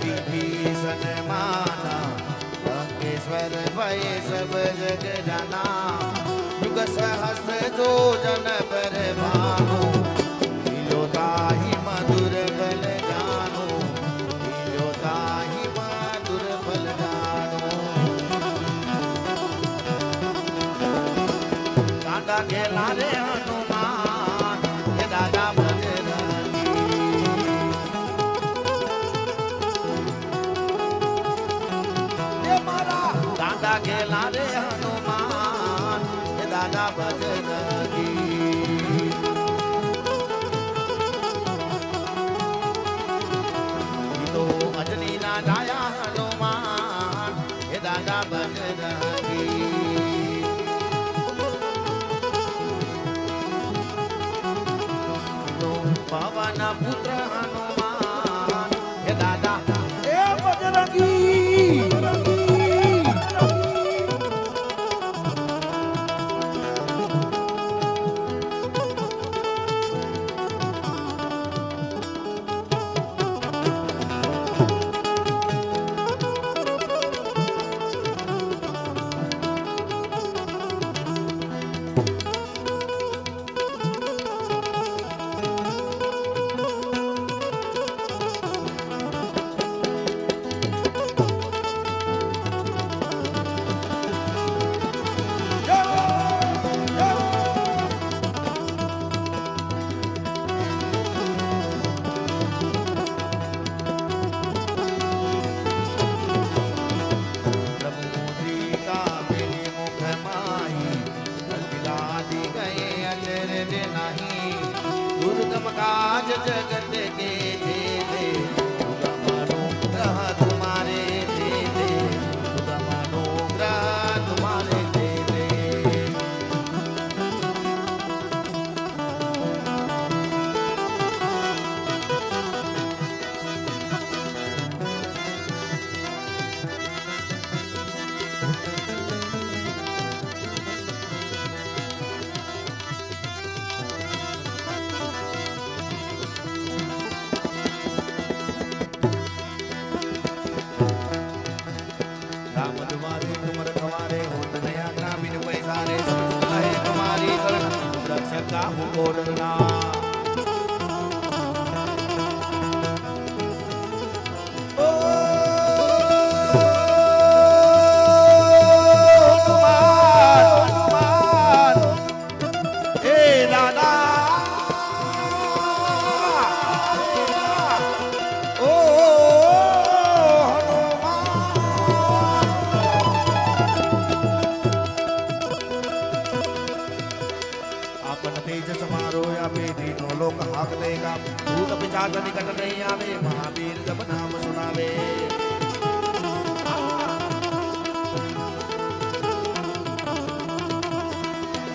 विभीषण माना लंकेश्वर भय सब जग जाना युग सहस्र जो जन पर भानु लीलोताहि मधुर बल जानो लीलोताहि मधुर बल जानो दादा खेला रे हनुमान ये दादा गेला रे हनुमान ये दादा बजरंगी तो अजनी ना जाया हनुमान ये दादा बजरंगी तो पवन पुत्र हनुमान ये दादा ए बजरंगी काज जगत के दे सुगमनो ग्रह तुम्हारे दे सुगमनो ग्रह तुम्हारे दे राम तुम्हारे तुमर खवारे होत नया ग्रामीण पैसारे सब है तुम्हारी शरण रक्षक का हो डरना ओ हनुमान ए दादा तेज समारो या बेदी नो लोक हाक देगा भूत पिशाच निकट नहीं आवे महावीर जब नाम सुनावे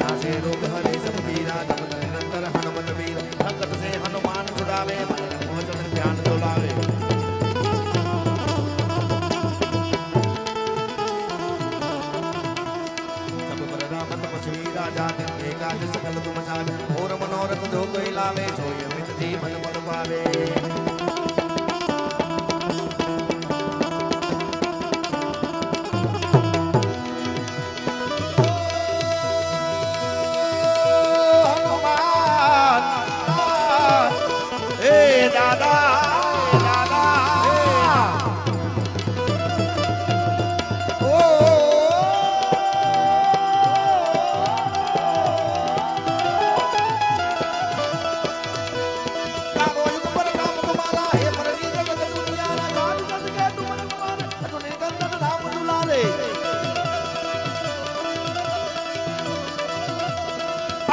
नासे रोग हरे सब पीरा जब निरंतर हनुमत वीर संकट से हनुमान छुड़ावे मन मोचन ध्यान डोलावे सब पर राम तपस्वी राजा काज सकल तुम साध और मनोरथ जो कोई लावे सोई अमित जीवन मन पावे हनुमान ए दादा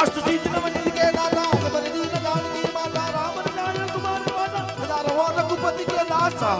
अष्ट सिद्धि नव निधि के दाता सबर दीन जानकी माता राम नारायण तुम्हारे माता हजारों हो रघुपति के दासा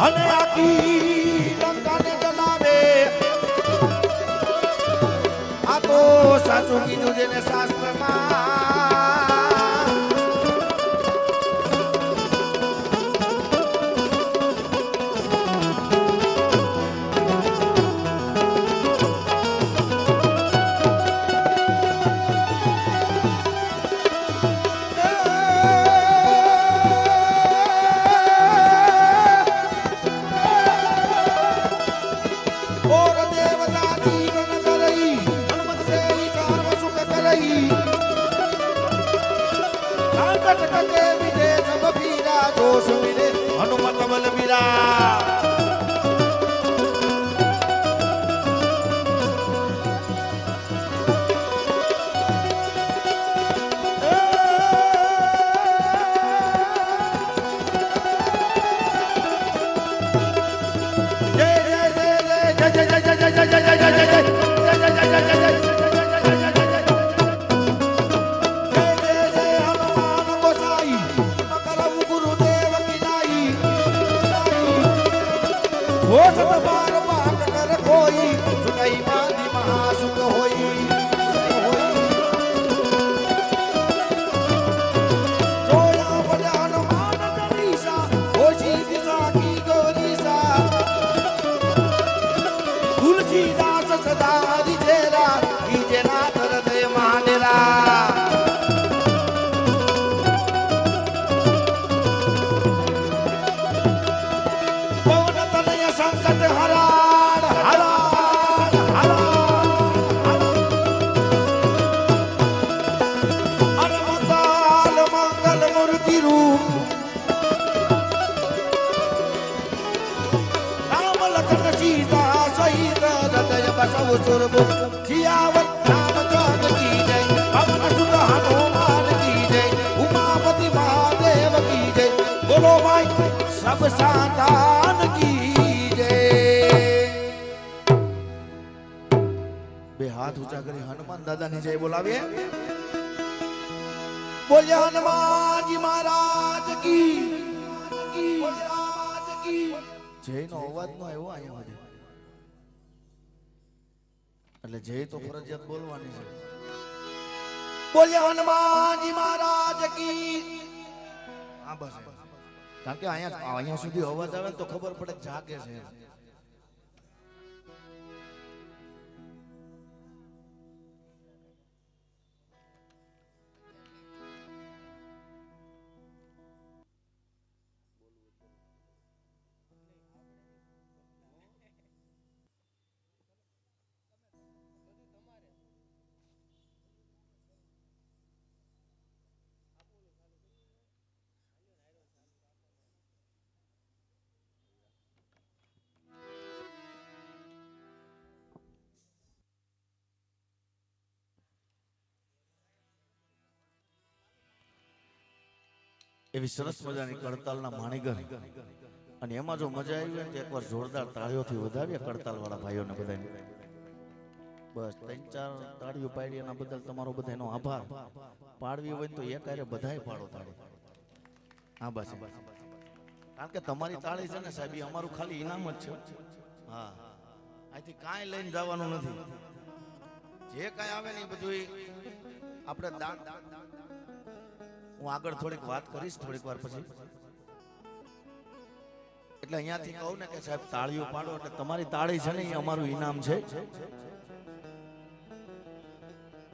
અને આખી લંકાને જલાવે. આ તો સાચું કીધું જેને શાસ્ત્રમાં. હનુમત બલબીરા सब सातान की जय. બે હાથ ઊંચા કરી હનુમાન દાદાની જય બોલાવીએ. બોલ્યા હનુમાનજી મહારાજ કી જય નો અવાજ નો આવ્યો અહીંયા સુધી. એટલે જય તો ફરજિયાત બોલવાની છે. બોલ્યા હનુમાનજી મહારાજ કી. હા બસ. કારણ કે અહીંયા સુધી અવાજ આવે તો ખબર પડે જાગે છે. એવી સરસ મજાની કડતાલના માણીગર. અને એમાં જો મજા આવી હોય તો એકવાર જોરદાર તાળીઓથી વધાવીએ કડતાલ વાળા ભાઈઓને બધાને. બસ 3-4 તાળીઓ પાડી એના બદલ તમારો બધાનો આભાર. પાડવી હોય તો એક હારે બધાય પાડો તાળી. હા બસ. કારણ કે તમારી તાળી છે ને સાહેબ એ અમારું ખાલી ઇનામ જ છે. હા અહીંથી કાંઈ લઈને જવાનું નથી. જે કાંઈ આવે ને એ બધું આપણે દાન. હું આગળ થોડીક વાત કરીશ થોડીક વાર પછી. એટલે અહીંયાથી કહું ને કે સાહેબ તાળીઓ પાડો એટલે તમારી તાળી છે ને એ અમારું ઇનામ છે.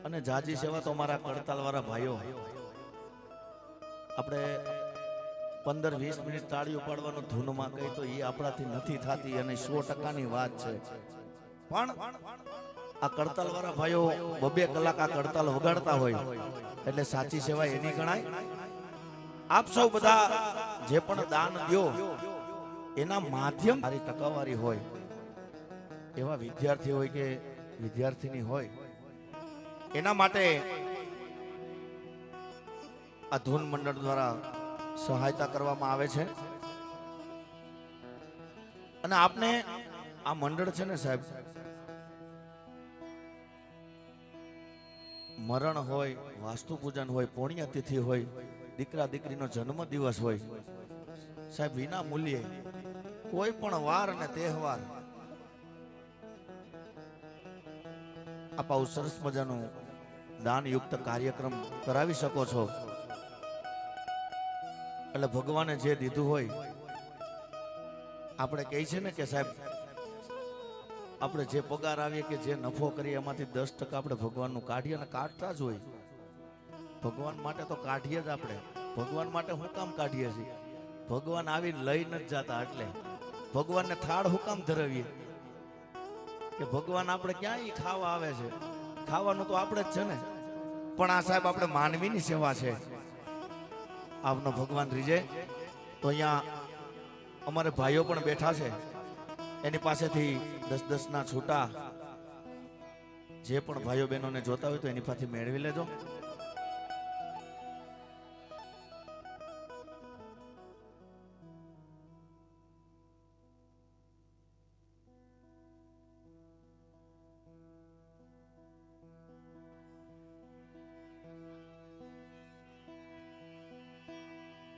અને જાજી સેવા તો અમારા કડતાલ વાળા ભાઈઓ આપણે 15-20 મિનિટ તાળીઓ પાડવાનું ધૂનમાં કહી તો એ આપણાથી નથી થતી અને 100%ની વાત છે. પણ આ કડતાલ વાળા ભાઈઓ 2 કલાક આ કડતાલ વગાડતા હોય એટલે સાચી સેવા એની ગણાય. આપ સૌ બધા જે પણ દાન દ્યો એના માધ્યમ સારી ટકાવારી હોય એવા વિદ્યાર્થી હોય કે વિદ્યાર્થીની હોય એના માટે આ ધૂન મંડળ દ્વારા સહાયતા કરવામાં આવે છે. અને આપને આ મંડળ છે ને સાહેબ મરણ હોય, વાસ્તુ પૂજન હોય, પુણ્યતિથિ હોય, દીકરા દીકરીનો જન્મ દિવસ હોય સાહેબ વિના મૂલ્યે કોઈ પણ વાર અને તહેવાર આપ આવું સરસ મજાનું દાનયુક્ત કાર્યક્રમ કરાવી શકો છો. એટલે ભગવાને જે દીધું હોય આપણે કહે છે ને કે સાહેબ આપણે જે પગાર આવીએ કે જે નફો કરીએ એમાંથી 10% આપણે ભગવાનનું કાઢીએ અને કાઢતા જ હોય. ભગવાન માટે તો કાઢીએ જ આપણે. ભગવાન માટે હું કામ કાઢીએ છીએ? ભગવાન આવીને લઈ નથી જતા. એટલે ભગવાનને થાળ હું કામ ધરાવીએ કે ભગવાન આપણે ક્યાં ઈ ખાવા આવે છે? ખાવાનું તો આપણે જ છે ને. પણ આ સાહેબ આપણે માનવીની સેવા છે. આપનો ભગવાન રીજે તો અહીંયા અમારે ભાઈઓ પણ બેઠા છે. એની પાસેથી 10-10 ના છૂટા જે પણ ભાઈઓ બહેનોને જોતા હોય તો એની પાસેથી મેળવી લેજો.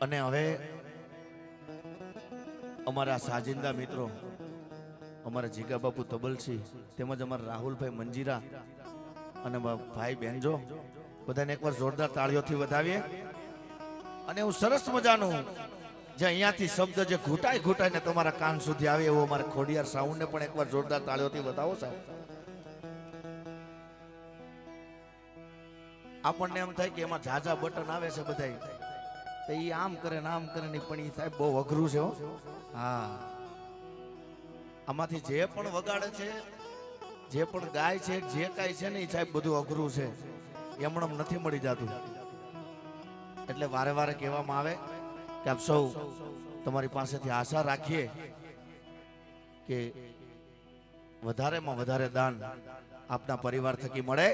અને હવે અમારા સાજિંદા મિત્રો અમારા જીગા બાપુ તબલસી તેમજ અમારા રાહુલભાઈ મંજીરા અને ભાઈ બેનજો બધાને એકવાર જોરદાર તાળીઓથી વધાવીએ. અને હું સરસ મજાનું જે અહીંયાથી શબ્દ જે ઘૂંટાઈને તમારા કાન સુધી આવે એવું અમારા ખોડિયાર સાઉન્ડને પણ એકવાર જોરદાર તાળીઓથી વધાવો સાહેબ. આપણને એમ થાય કે એમાં ઝાઝા બટન આવે છે બધાય તો એ આમ કરે ને આમ કરે ને પણ એ સાહેબ બહુ અઘરું છે. હા, આમાંથી જે પણ વગાડે છે જે પણ ગાય છે જે કાંઈ છે ને એ સાહેબ બધું અઘરું છે. એમણે નથી મળી જતું. એટલે વારે વારે કહેવામાં આવે કે આપ સૌ તમારી પાસેથી આશા રાખીએ કે વધારેમાં વધારે દાન આપના પરિવાર થકી મળે.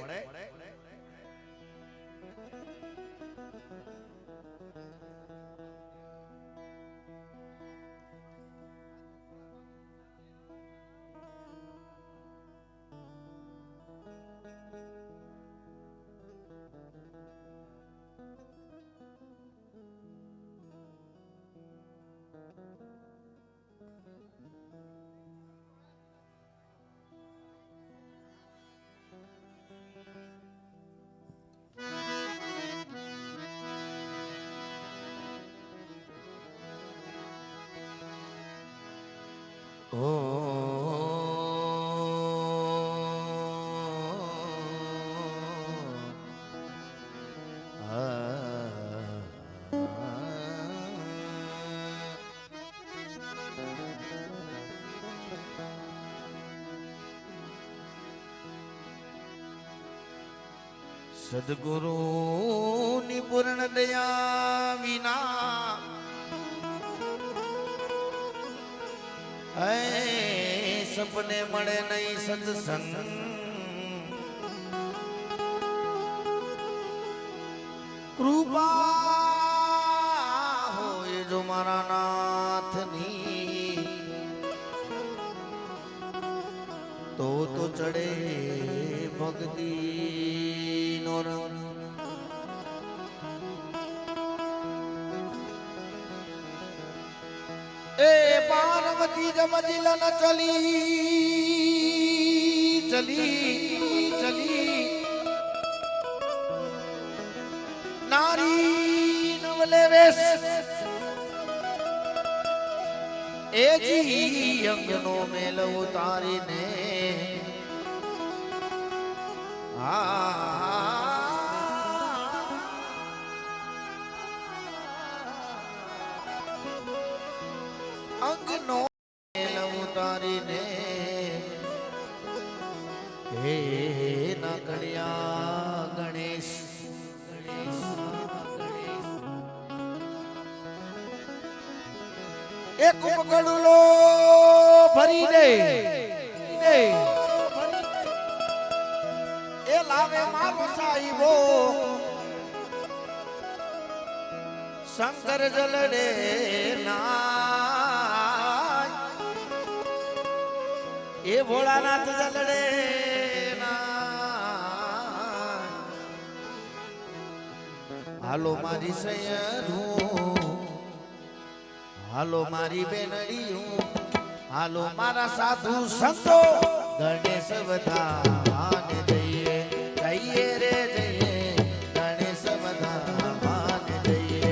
સદગુરુની પૂર્ણ દયા વિના સપને મળે નહીં સત્સંગ. કૃપા હોય જો મારા નાથની તો ચડે ભક્તિ નો રંગ. એ પાર્વતી જમજીલ ન ચલી નારી નવલે વેશ એ જી અંગનો મેલ ઉતારીને અંગનો મેલ ઉતારીને હે ના કડિયા ગણેશ એક કડુલો ભરી દે એ લાવે મારો સાહેબો શંકર જલડે ના એ ભોળાનાથ જલડે ના. હાલો મારી સૈયરું, હાલો મારી બેનડીયું, હાલો મારા સાધુ સંતો ગણેશ વધાન જઈએ જઈએ રે જઈએ ગણેશ વધાન જઈએ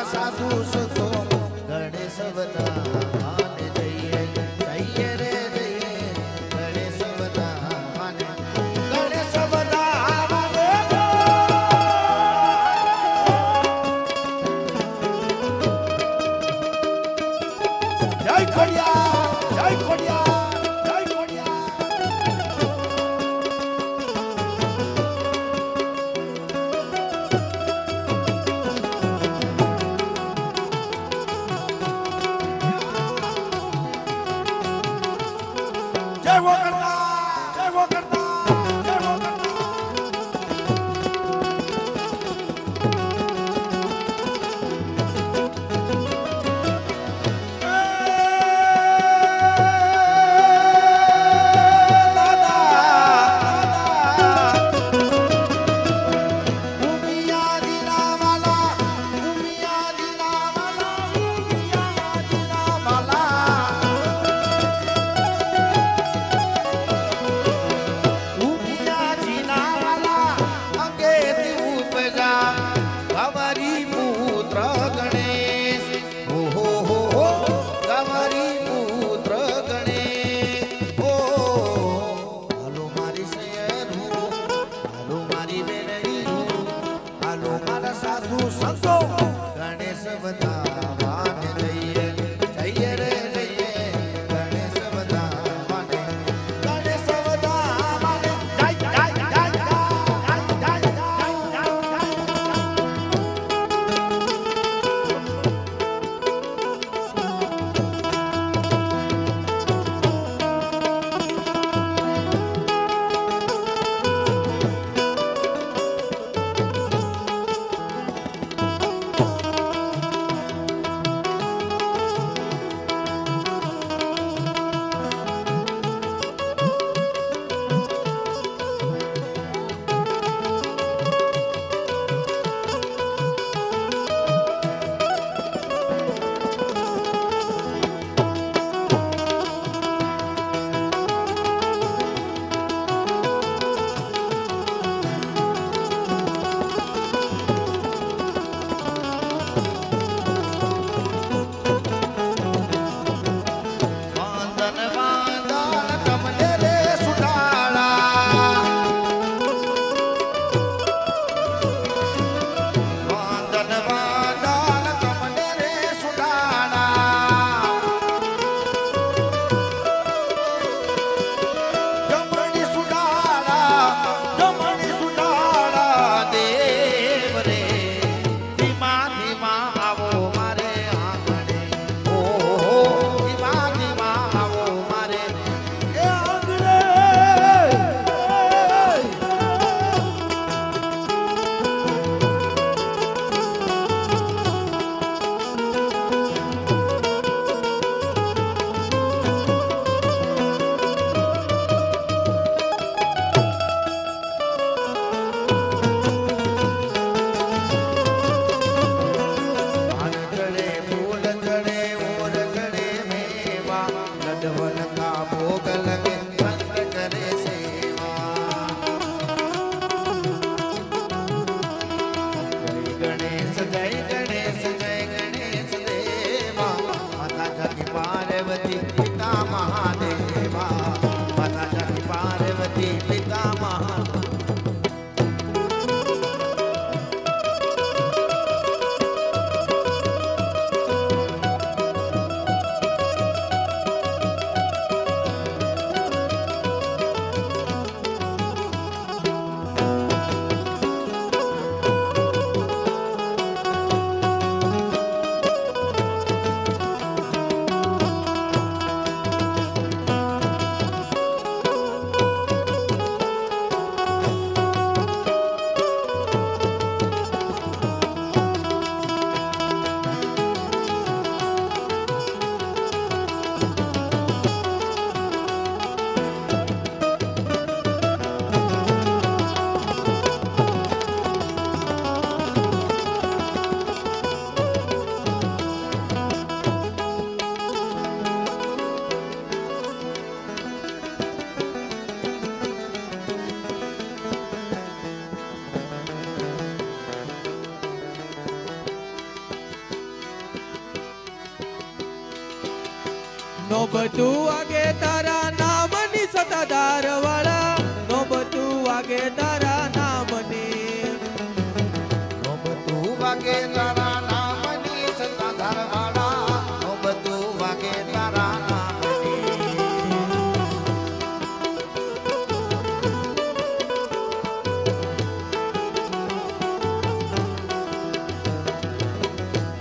સાધુ સંતો ગણેશ વધાન જઈએ જઈએ રે જઈએ ગણેશ વધાન ગણેશ વધાન જય ખોડિયા જય ખોડિયા જય ખોડિયા જય હો કરતા જય હો કરતા જય હો કરતા નો બધું વાગે તારા નામની સતાધાર વાળા નો બધું વાગે તારા નામની નો બધું વાગે તારા નામની સત્તાધાર વાળા નો બધું વાગે તારા નામની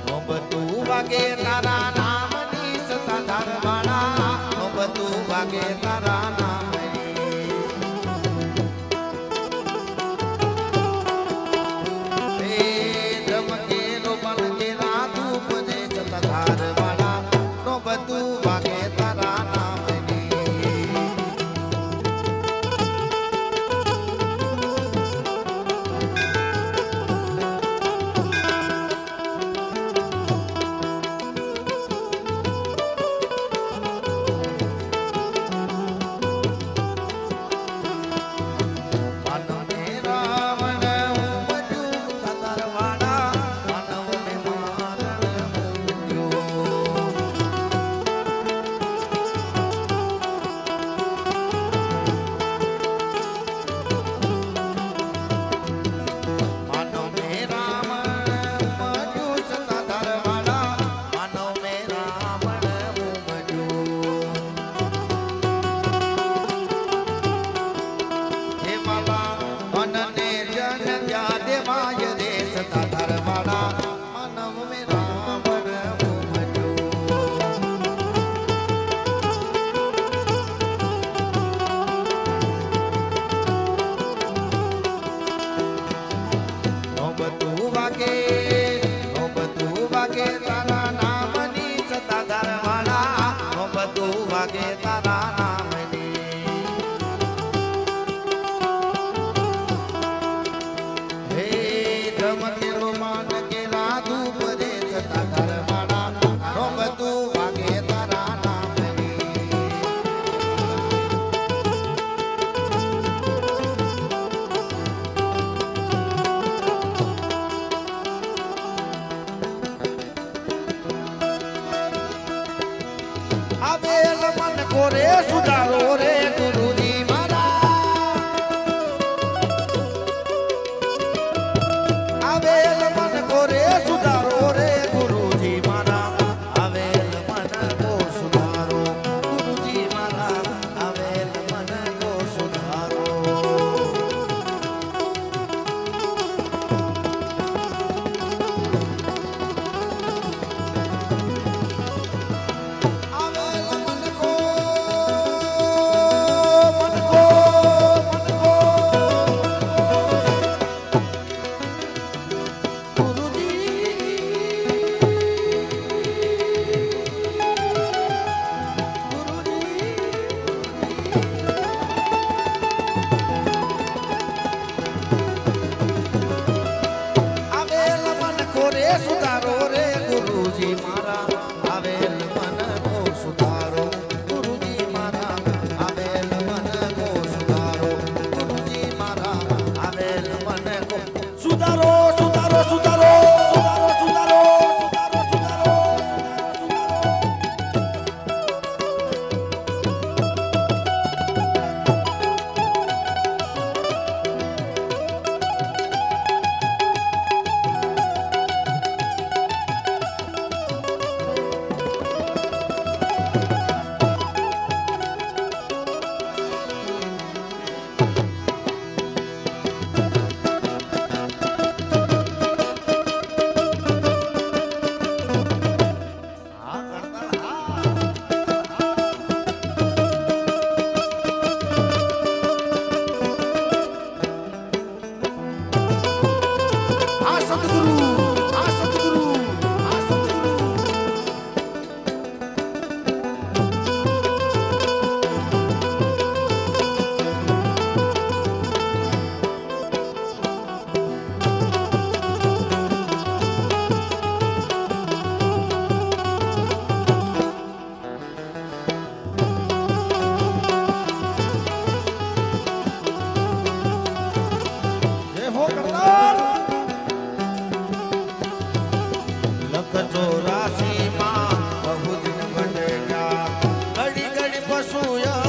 નો બધું વાગે તારા નામની સત્તાધાર વાળા નો બધું વાગે તારા નામની હે ધમકેલો બળજે રાધુ ભજે સત્તાધાર વાળા નો બધું વાગે તારા નામની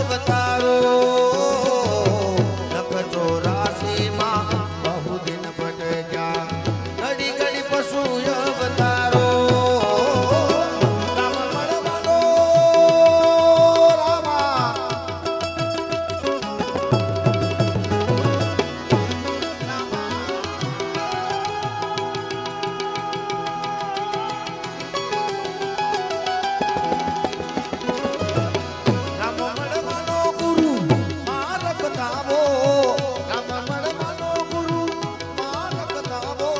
અવતારો લખ 84 માં બહુ દિન ભટક્યા ઘડી ઘડી પશુ અવતારો રામ મળવાનો રામા રામ મળવાનો ગુરુ મારક ધાવો રામ મળવાનો ગુરુ મારક ધાવો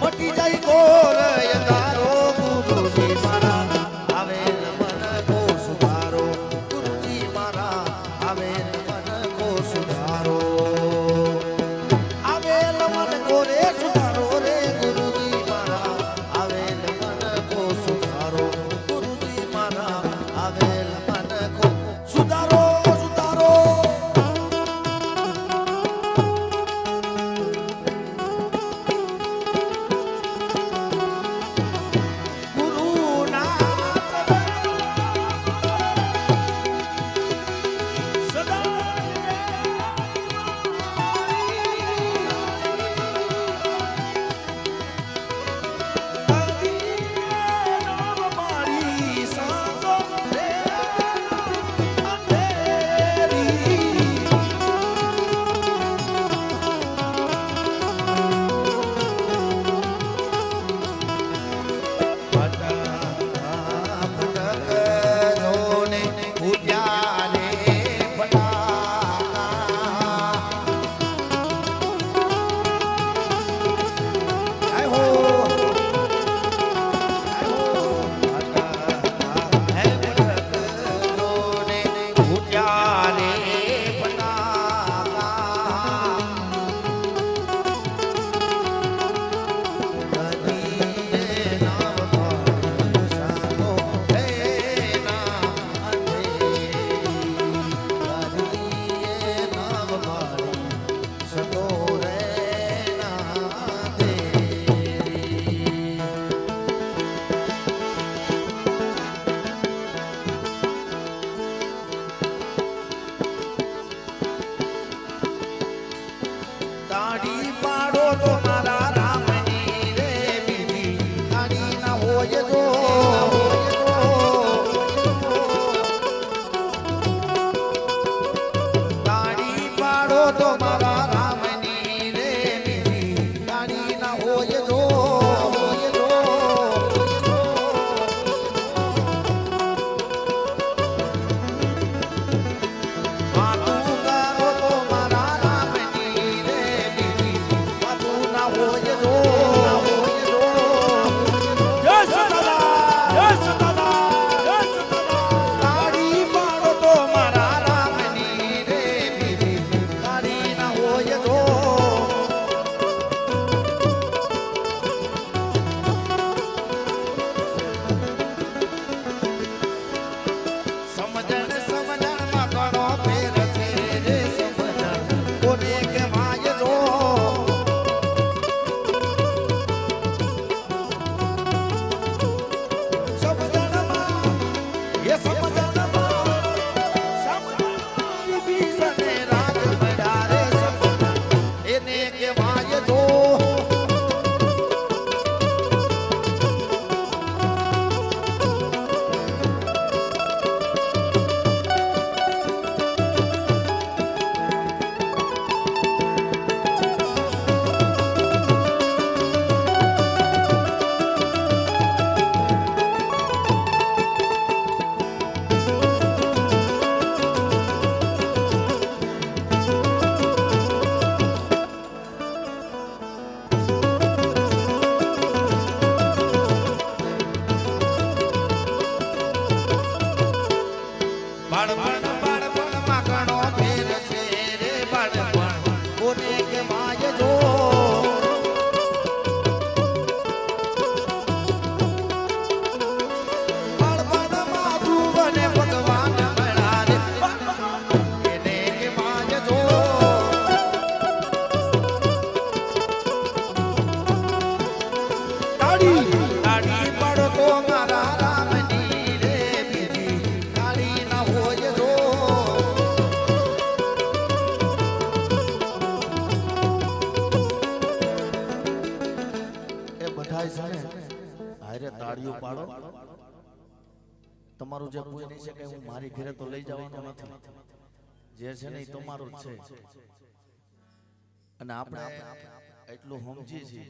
મટી જાય ઘોર અંધારો ગુરુજી મારા આવે મન કો સુધારો ગુરુજી મારા આવે મન કો સુધારો આવે મન કો રે સુધારો રે ગુરુજી મારા આવે મન કો સુધારો ગુરુજી મારા આવે મન કો સુધારો સુધારો ગુરુના દાઢી પાડો તો મારા રામની રે બીજી દાઢી ના હોય જો દાઢી પાડો તો મારા રામની રે બીજી દાઢી ના હોય જો વાતું કરો તો મારા રામની રે બીજી વાતું ના હોય જો જય સદાલા જય સદાલા જય સદાલા દાઢી પાડો તો મારા રામની રે બીજી દાઢી ના તમારું જે પૂજન છે કે હું મારી ઘરે તો લઈ જવાનો નથી, જે છે ને એ તમારું જ છે. અને આપણે એટલું સમજી છીએ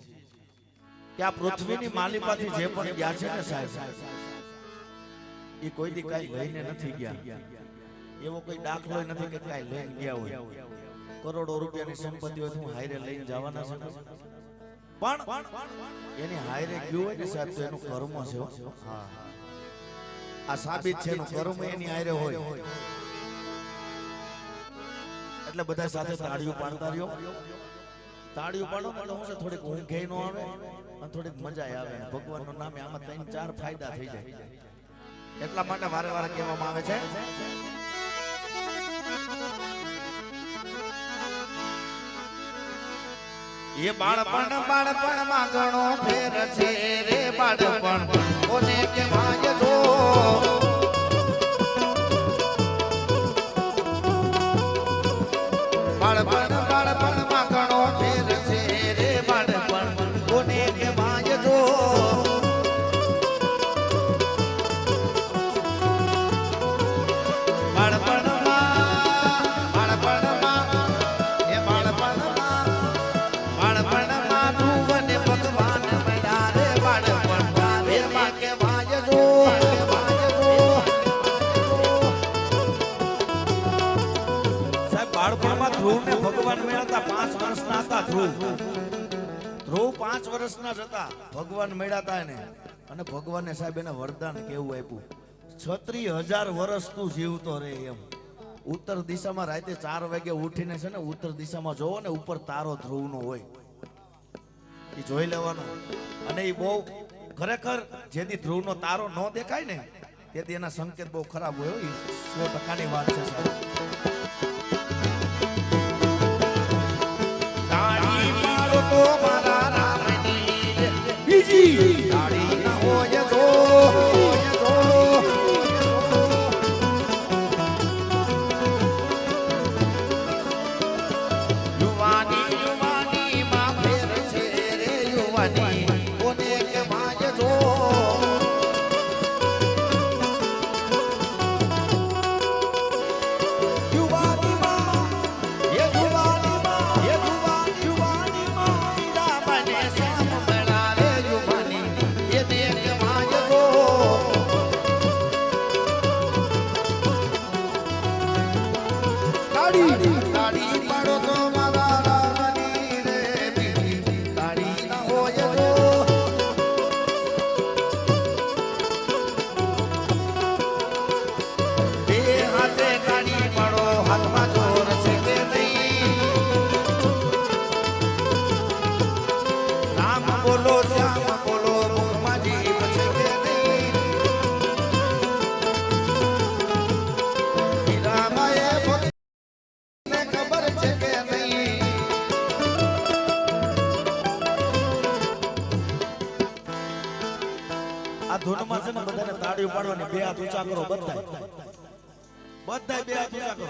કે આ પૃથ્વીની માલિકાથી જે પણ ગયા છે ને સાહેબ, એ કોઈ દી કાંઈ લઈને નથી ગયા. એવો કોઈ દાખલો નથી કે કાંઈ લઈને ગયા હોય. કરોડો રૂપિયાની સંપત્તિ હોય તો હું હાયરે લઈને જવાના છે, પણ એની હાયરે ગયું હોય ને સાહેબ તો એનું કર્મ છે. હા, આ સાબિત છે, એનું કર્મ એની હાયરે હોય. એટલે બધા સાથે તાળીઓ પાડતા રહ્યો. તાળીઓ પાડો એટલે હું છે થોડીક ઊંઘે નો આવે અને થોડીક મજા આવે. ભગવાનનું નામે આમાં 3-4 ફાયદા થઈ જાય. એટલા માટે વારે વારે કહેવામાં આવે છે એ બાળપણ માં ઘણો ફેર છે રે બાળપણ કોને કે માય જો બાળપણ માં ઘણો ફેર છે રે બાળપણ કોને કે માય જો ધ્રુવને ભગવાન મળ્યા 5 વર્ષના હતા. ધ્રુવ 5 વર્ષના જ હતા, ભગવાન મળ્યા હતા એને. અને ભગવાને સાહેબ એને વરદાન કેવું આપ્યું, 36,000 વર્ષ તું જીવતો રહે એમ. ઉત્તર દિશામાં રાતે 4 વાગે ઉઠીને છે ને ઉત્તર દિશામાં જોવો ને ઉપર તારો ધ્રુવનો હોય, એ જોઈ લેવાનો. અને એ બહુ ખરેખર જેથી ધ્રુવનો તારો ન દેખાય ને તેથી એના સંકેત બહુ ખરાબ હોય. એ 100%ની વાત છે સાહેબ. તો મારા રામની બીજી દાડી ન હોય જો યુવાની માં ફેર છે રે યુવાની કોને કે માય જો યુવાની માં એ યુવાની માં એ યુવાની તાળી પાડો તો મારા રામની રે બીજી તાળી ના હોય જો બે હાથે તાળી પાડો હાથમાં જોર છે કે નહીં રામ બોલો શ્યામ બોલો મુખમાં જીભ છે કે નહીં મીરાબાઈએ આ ધૂનમાં છે ને બધાને તાળીઓ પાડવાની, 2 હાથ ઊંચા કરો બધાય 2 હાથ ઊંચા કરો.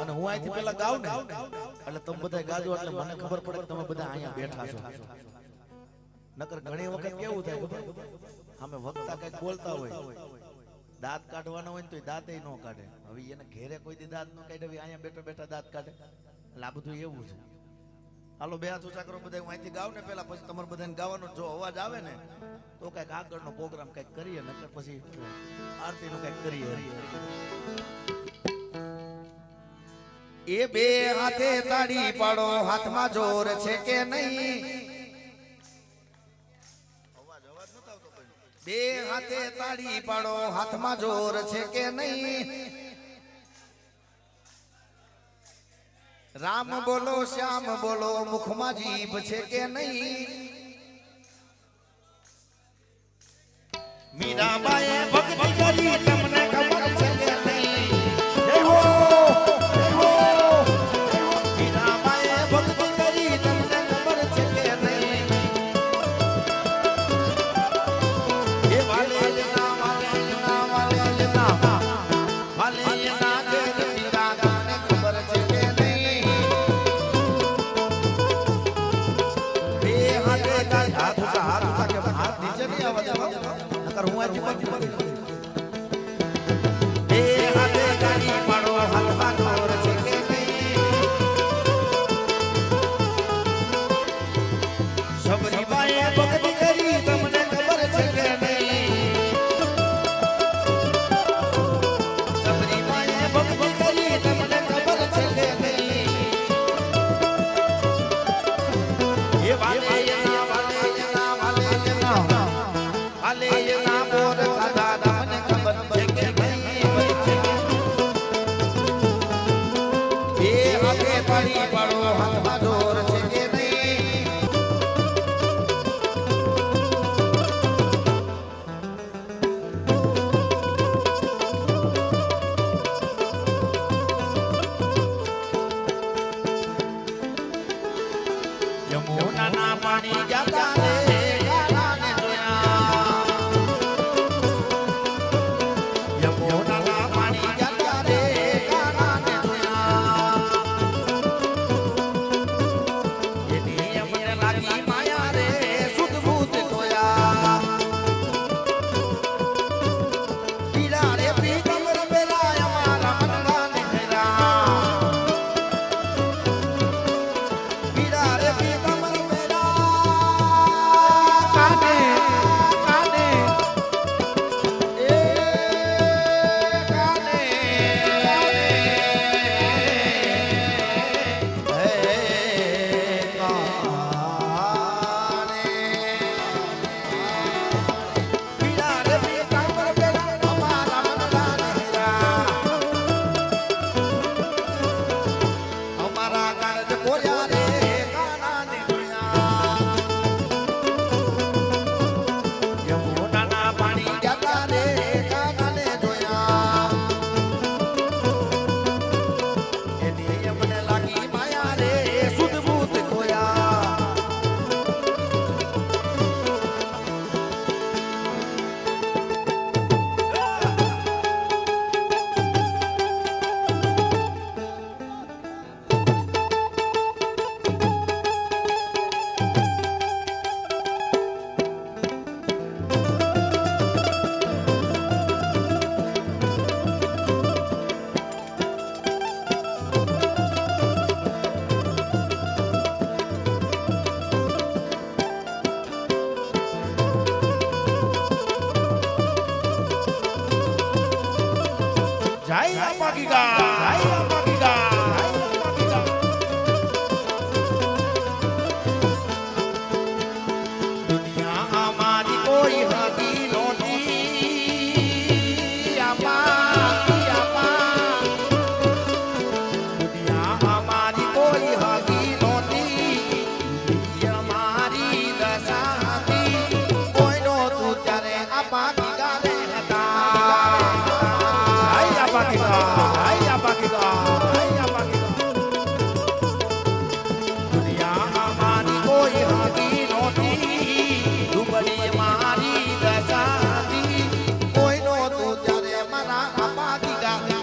અને હું અહીંથી પેલા ગાઉં ને એટલે તમે બધા ગાજો એટલે મને ખબર પડે કે તમે બધા અહીંયા બેઠા છો. નકર ઘણી વખત કેવું થાય ખબર, અમે વક્તા કઈક બોલતા હોય, દાંત કાઢવાના હોય ને તો દાંતે ન કાઢે. હવે એને ઘેરે કોઈ દી દાંત ન કાઢે, અહીંયા બેઠા બેઠા દાંત કાઢે. એટલે આ બધું એવું છે. હાલો 2 હાથ ઊંચા કરો બધા. હું અહીંથી ગાઉં ને પેલા, પછી તમારે બધાને ગાવાનો જો અવાજ આવે ને તો કઈક આગળનો પ્રોગ્રામ કઈક કરીએ, નકર પછી આરતીનું કઈક કરીએ. એ 2 હાથે તાળી પાડો હાથમાં જોર છે કે નહીં 2 હાથે તાળી પાડો હાથમાં જોર છે કે નહીં રામ બોલો શ્યામ બોલો મુખમાં જીભ છે કે નહીં મીરાબાઈએ ભક્તિ કરી તમને ખબર છે કે નહીં જય હો મીરાબાઈએ ભક્તિ કરી તમને ખબર છે કે નહીં એ વાલે ના કે મીરાબાને ખબર છે કે નહીં બે હાથે હાથ ઉઠા કે હાથ નીચે નહીં આવવા દેવા. હું વાગે તાળી પાડો હાથમાં જોર છે કે નહીં યમુનાના પાણી જાતા રે કાનાને જોયા યમુનાના પાણી જાતા રે કાનાને જોયા એની યમને લાગી માયા રે સુધ બુધ ધોયા પીડા રે પીતમ રમેલા અમારા મનડાને હેરા પીડા રે પીતમ રમેલા કાને કાને એ કાને હે કાને પીડા રે પીતમ રમેલા અમારા મનડાને હેરા અમારા કાળજ કોર્યા રે કાનાને જોયા યમુનાના પાણી જાતા રે કાનાને જોયા એની યમને લાગી માયા રે સુધ બુધ ખોયા જય અપાગીગા જય અપાગીગા જય અપાગીગા દુનિયા અમારી કોઈ હાથી નહોતી આપા દુનિયા અમારી કોઈ હાથી નહોતી અમારી દશા હતી કોઈ નહોતું ત્યારે આપા ગીગા રે હતા જય અપાગીગા જય અપાગીગા જય અપાગીગા દુનિયા અમારી કોઈ હાથી નહોતી ડુબડી મારી દશા હતી કોઈ નહોતું ત્યારે મારા અપાગીગા હતા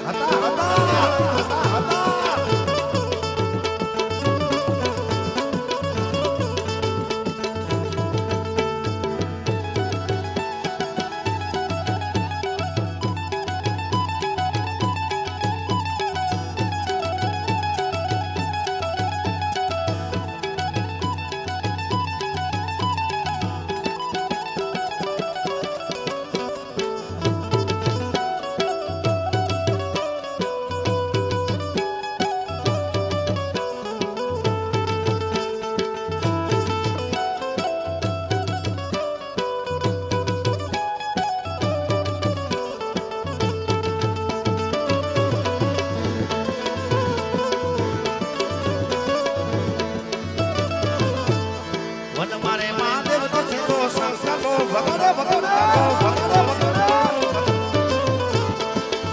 વન મારે મહાદેવનો છેલ્લો સંસ્કારો ભગડે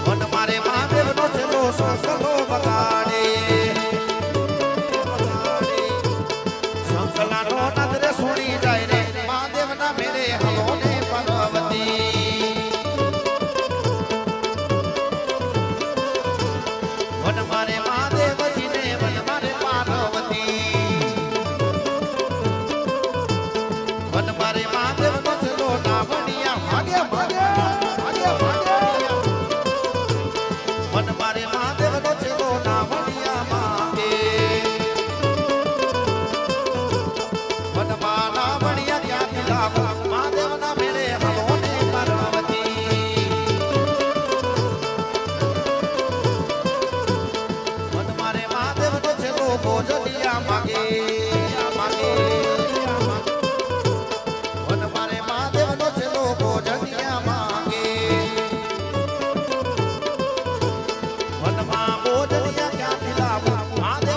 વન મારે મહાદેવનો છેલ્લો સંસ્કારો બગાડે સંકલાનો નજરે સુણી જાય રે મહાદેવના મેરે હલો ને પાર્વતી વન મારે મહાદેવજીને વન મારે પાર્વતી વન મારે મહાદેવનો છેલ્લો નાવડિયા ભાગે ભાગે ભાગે ભાગે વન મારે મહાદેવનો છેલ્લો નાવડિયા ભાગે વનમાં નાવડિયા ક્યાંથી લાવો મહાદેવના મેળે હલો ને પાર્વતી વન મારે મહાદેવનો છેલ્લો ભોજનિયા માગે માગે વન મારે મહાદેવનો છેલ્લો ભોજનિયા માગે વનમાં ભોજનિયા ક્યાંથી લાવો મહાદેવ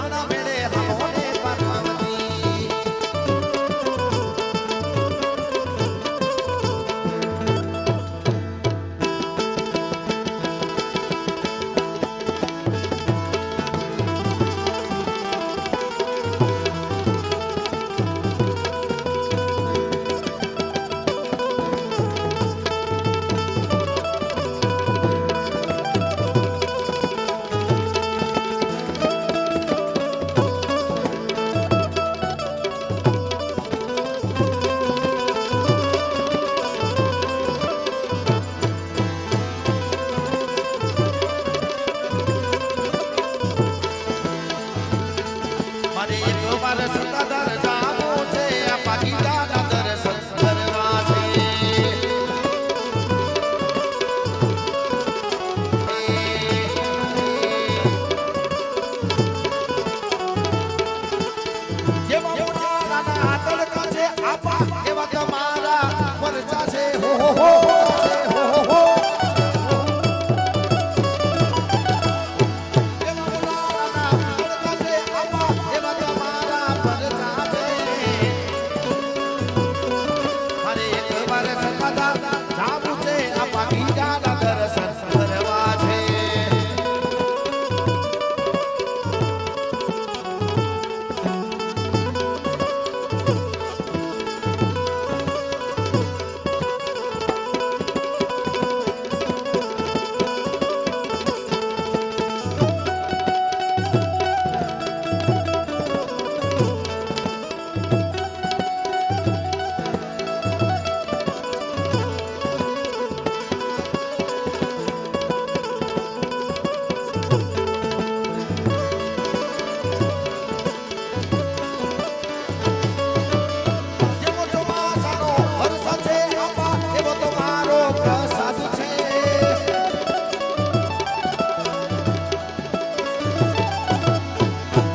જેવો ચોમાસાનો વરસાદ છે આપા એવો તો મારો પ્રસાદ છે.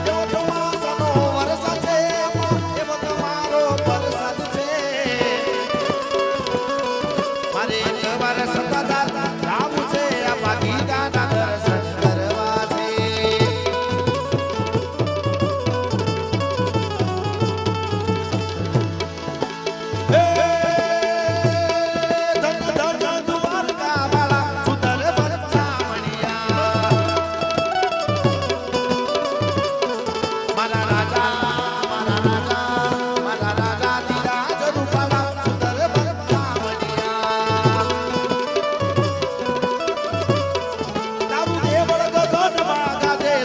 જેવો ચોમાસાનો વરસાદ છે આપા એવો તો મારો પ્રસાદ છે. મારે એકવાર સતાધાર જાવું છે આપા ગીતાના દર્શન કરવા છે.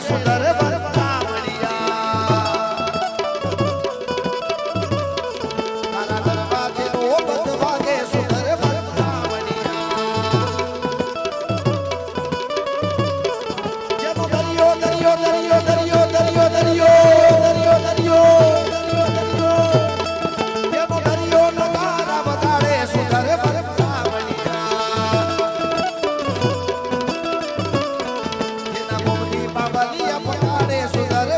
સુંદર તારા દરવાજે નો બંધ વાગે સુંદર જેનો દરિયો દરિયો દરિયો દરિયો દરિયો દરિયો દરિયો દરિયો જેનો દરિયો નગારા વગાડે સુંદર જેના મોની બાબલિયા પટાડે સુંદર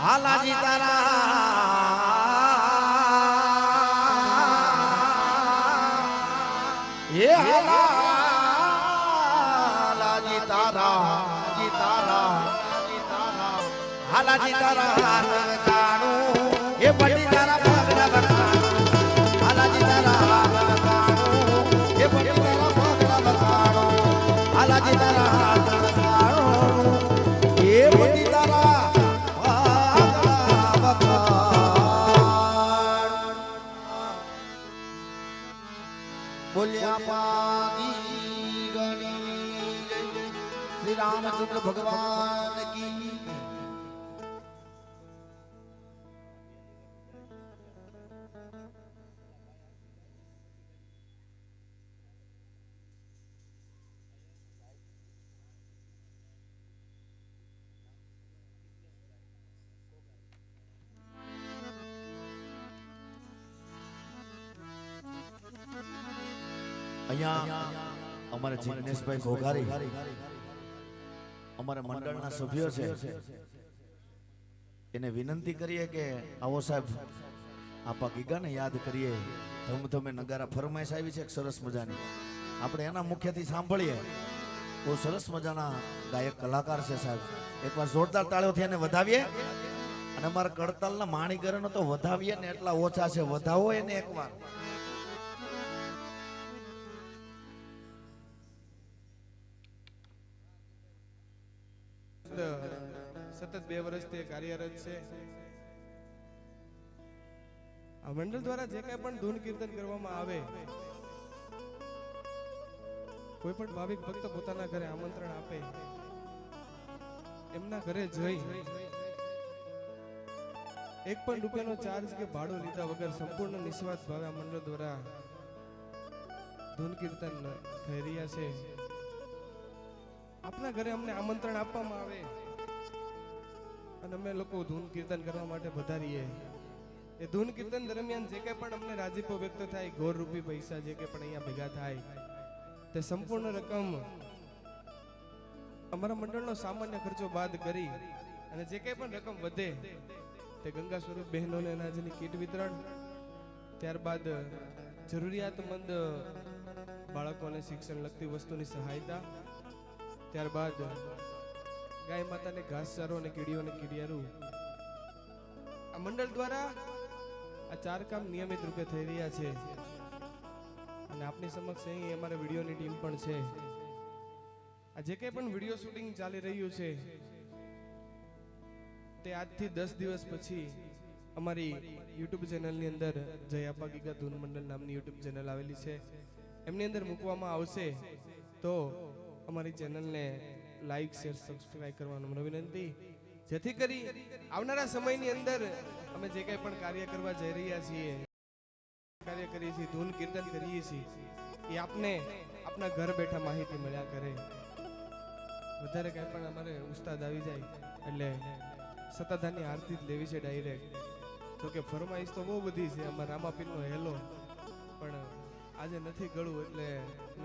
હાલાજી તારા હે હાલાજી તારા હાલાજી તારા કાણું હે પટી તારા પગડા બકાણું હાલાજી તારા કાણું હે પટી તારા પગડા બકાણું હાલાજી તારા કાણું હે પટી તારા બોલ્યા પાની ગણી શ્રી રામચંદ્ર ભગવાન કી અહીંયા અમારે જિગ્નેશભાઈ ઘોઘારી અમારા મંડળના સભ્યો છે, એને વિનંતી કરીએ કે આવો સાહેબ આપા ગીગાને યાદ કરીએ. ધમધમે નગારા ફરમાઈશ આવી છે એક સરસ મજાની, આપણે એના મુખ્યથી સાંભળીએ. બહુ સરસ મજાના ગાયક કલાકાર છે સાહેબ, એકવાર જોરદાર તાળીઓથી એને વધાવીએ. અને અમારા કડતાલના માણીગરનો તો વધાવીએ ને એટલા ઓછા છે, વધાવો એને એકવાર. સતત 2 વર્ષથી કાર્યરત છે. આ મંડળ દ્વારા જે કઈ પણ ધૂન કીર્તન કરવામાં આવે, કોઈ પણ ભાવિક ભક્ત પોતાના ઘરે આમંત્રણ આપે, એમના ઘરે જઈ 1 પણ રૂપિયાનો ચાર્જ કે ભાડું લીધા વગર સંપૂર્ણ નિસ્વાર્થ ભાવે આ મંડળ દ્વારા ધૂન કીર્તન થઈ રહ્યા છે. આપના ઘરે અમને આમંત્રણ આપવામાં આવે અને અમે લોકો ધૂન કીર્તન કરવા માટે વધારીએ. એ ધૂન કીર્તન દરમિયાન જે કંઈ પણ અમને રાજીપો વ્યક્ત થાય, ગોર રૂપી પૈસા જે કંઈ પણ અહીંયા ભેગા થાય, તે સંપૂર્ણ રકમ અમારા મંડળનો સામાન્ય ખર્ચો બાદ કરી અને જે કંઈ પણ રકમ વધે તે ગંગા સ્વરૂપ બહેનોને અનાજની કીટ વિતરણ, ત્યારબાદ જરૂરિયાતમંદ બાળકોને શિક્ષણ લગતી વસ્તુની સહાયતા, ત્યારબાદ ગાય માતાને ઘાસચારો અને કીડીઓને કીડિયારું. આ મંડળ દ્વારા આ 4 કામ નિયમિત રૂપે થઈ રહ્યા છે અને આપની સમક્ષ અહીં અમારા વિડીયોની ટીમ પણ છે. આ જે કંઈ પણ વિડીયો શૂટિંગ ચાલી રહ્યું છે તે આજથી 10 દિવસ પછી અમારી યુટ્યુબ ચેનલની અંદર જય આપા ગીગા ધૂન મંડળ નામની યુટ્યુબ ચેનલ આવેલી છે, એમની અંદર મૂકવામાં આવશે. તો અમારી ચેનલને લાઈક, શેર, સબસ્ક્રાઇબ કરવાનું વિનંતી, જેથી કરી આવનારા સમયની અંદર અમે જે કંઈ પણ કાર્ય કરવા જઈ રહ્યા છીએ, કાર્ય કરીએ છીએ, ધૂન કીર્તન કરીએ છીએ, એ આપને આપના ઘર બેઠા માહિતી મળ્યા કરે. વધારે કંઈ પણ અમારે ઉસ્તાદ આવી જાય એટલે સત્તાધારની આરતી જ લેવી છે ડાયરેક્ટ. જોકે ફરમાઈશ તો બહુ બધી છે, અમારા રામાપીરનો હેલો પણ આજે નથી ગળું એટલે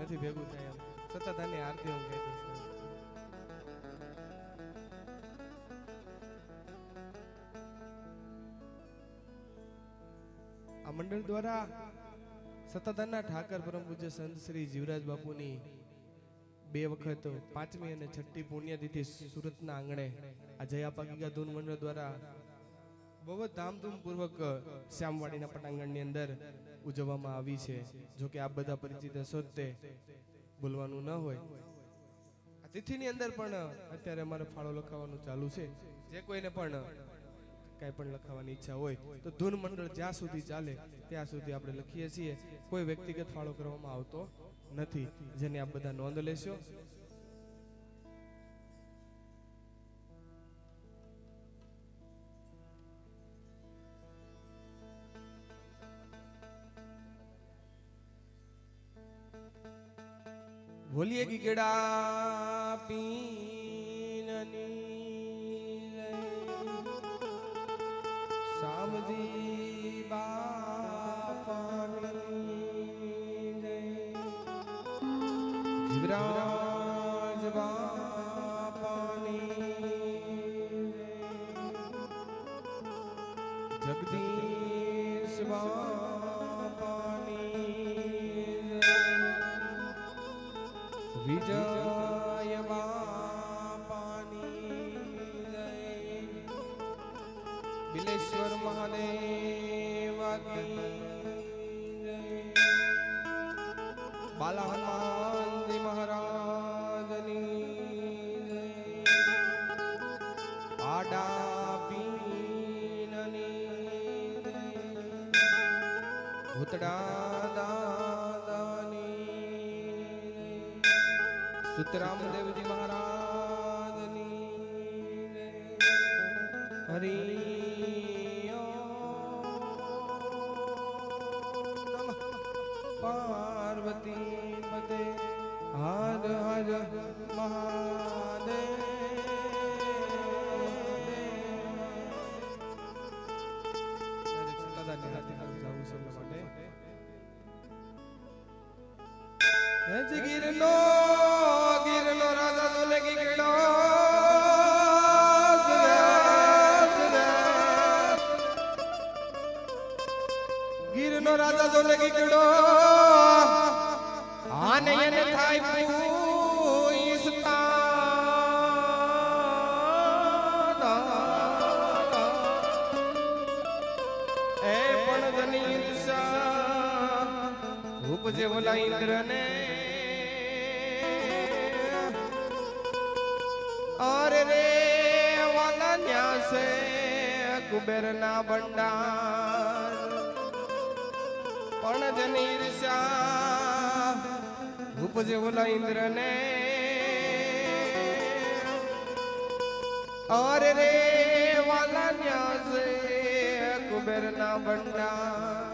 નથી ભેગું થાય. એમ સત્તાધારની આરતી હું કહી દઉં છું. આ મંડળ દ્વારા સત્તાધારના ઠાકર પરમ પૂજ્ય સંત શ્રી જીવરાજ બાપુની 2 વખત 5મી અને 6ઠી પુણ્યતિથિ સુરતના આંગણે આ જય આપા ગીગા ધૂન મંડળ દ્વારા બહુ જ ધામધૂમ પૂર્વક શ્યામવાડીના પટાંગણની અંદર ઉજવવામાં આવી છે. જો કે આપ બધા પરિચિત હશો જ, તે બોલવાનું ન હોય. આ તિથિની અંદર પણ અત્યારે અમારે ફાળો લખાવવાનું ચાલુ છે. જે કોઈને પણ કાંઈ પણ લખાવવાની ઈચ્છા હોય તો ધૂન મંડળ જ્યાં સુધી ચાલે ત્યાં સુધી આપણે લખીએ છીએ. કોઈ વ્યક્તિગત ફાળો કરવામાં આવતો નથી, જેની આપ બધા નોંધ લેશો. બોલીએ ગીગડા પીનની સામજી બાપાની જય, જીવરાજ બાપાની જય, જગદીશ બાપાની જય, વિજય બાપાની જય, બિલેશ્વર મહાદેવ કી જય, બાલા હનુમાનજી મહારાજની જય, આડા પીનની જય, ભૂતડા દાદાની જય, સુતરામ દેવજી મહારાજની જય, હરિ પાર્વતી પતે હર હર મહાદેવ. સત્તાધારની હાથે જવું છે એટલા માટે હજી ગીરનો રાજા તો લે ગીગડો ગીરનો રાજા તો લે ગીગડો આને એને થાય પૂઈસતા એ પણ જની દિશા ઉપજે ઓલા ઇન્દ્રને અરે રે વાલા ન્યાસે કુબેરના ભંડાર પણ જની દિશા ઉપજે ઓલા ઇન્દ્રને અરે રે વાલા ન્યાસે કુબેરના ભંડાર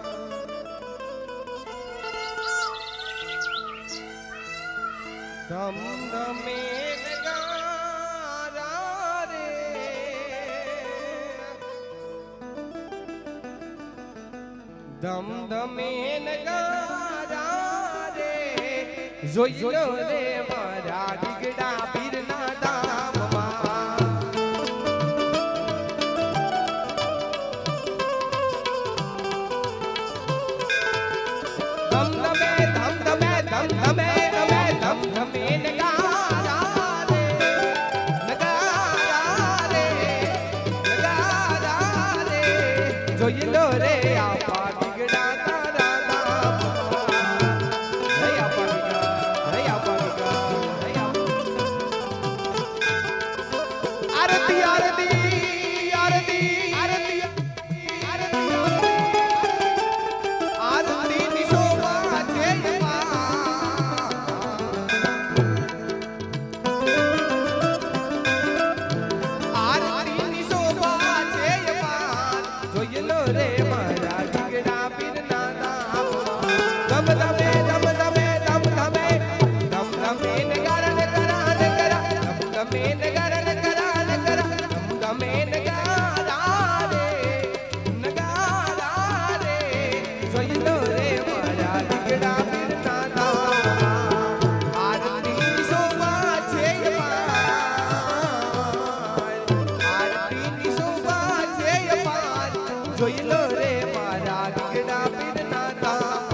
ધમ ધમે નગારા રે ધમ ધમે નગારા રે જોઈ લો રે મારા ગીગડા પીરના ધામમાં ધમ ધમે ધમ ધમે ધમ ધમે ધમ ધમે નગારા રે જોઈ લો રે આપા ગીગડા તારા નામમાં હે આપા ગીગડા આરતી આરતી આરતી આરતી આરતી ની શોભા છે આરતી ની શોભા છે જોઈ લો રે મારા ગીગડા પીરના નામમાં ધમ ધમે ધમ ધમે ધમ ધમે ધમ ધમે નગારા નગારા નગારા ધમ ધમે નગારા નગારા નગારા ધમ ધમે નગારા રે જોઈ લો રે મારા ગીગડા પીરના નામમાં આરતી શોભા છે આરતી શોભા છે જોઈ લો રે મારા ગીગડા પીરના ધામમાં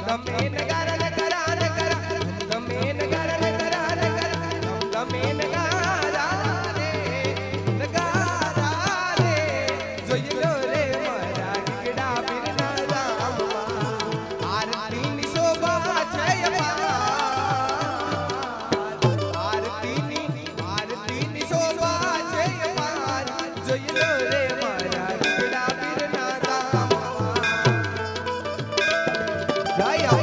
ધમે નગારા નગારા નગારા ધમે નગારા નગારા નગારા ધમે નગારા રે નગારા રે જોઈ લો રે મારા ગીગડા પીરના રામમાં આરતીની શોભા છે આરતીની શોભા છે જોઈ લો રે મારા ગીગડા પીરના રામમાં જય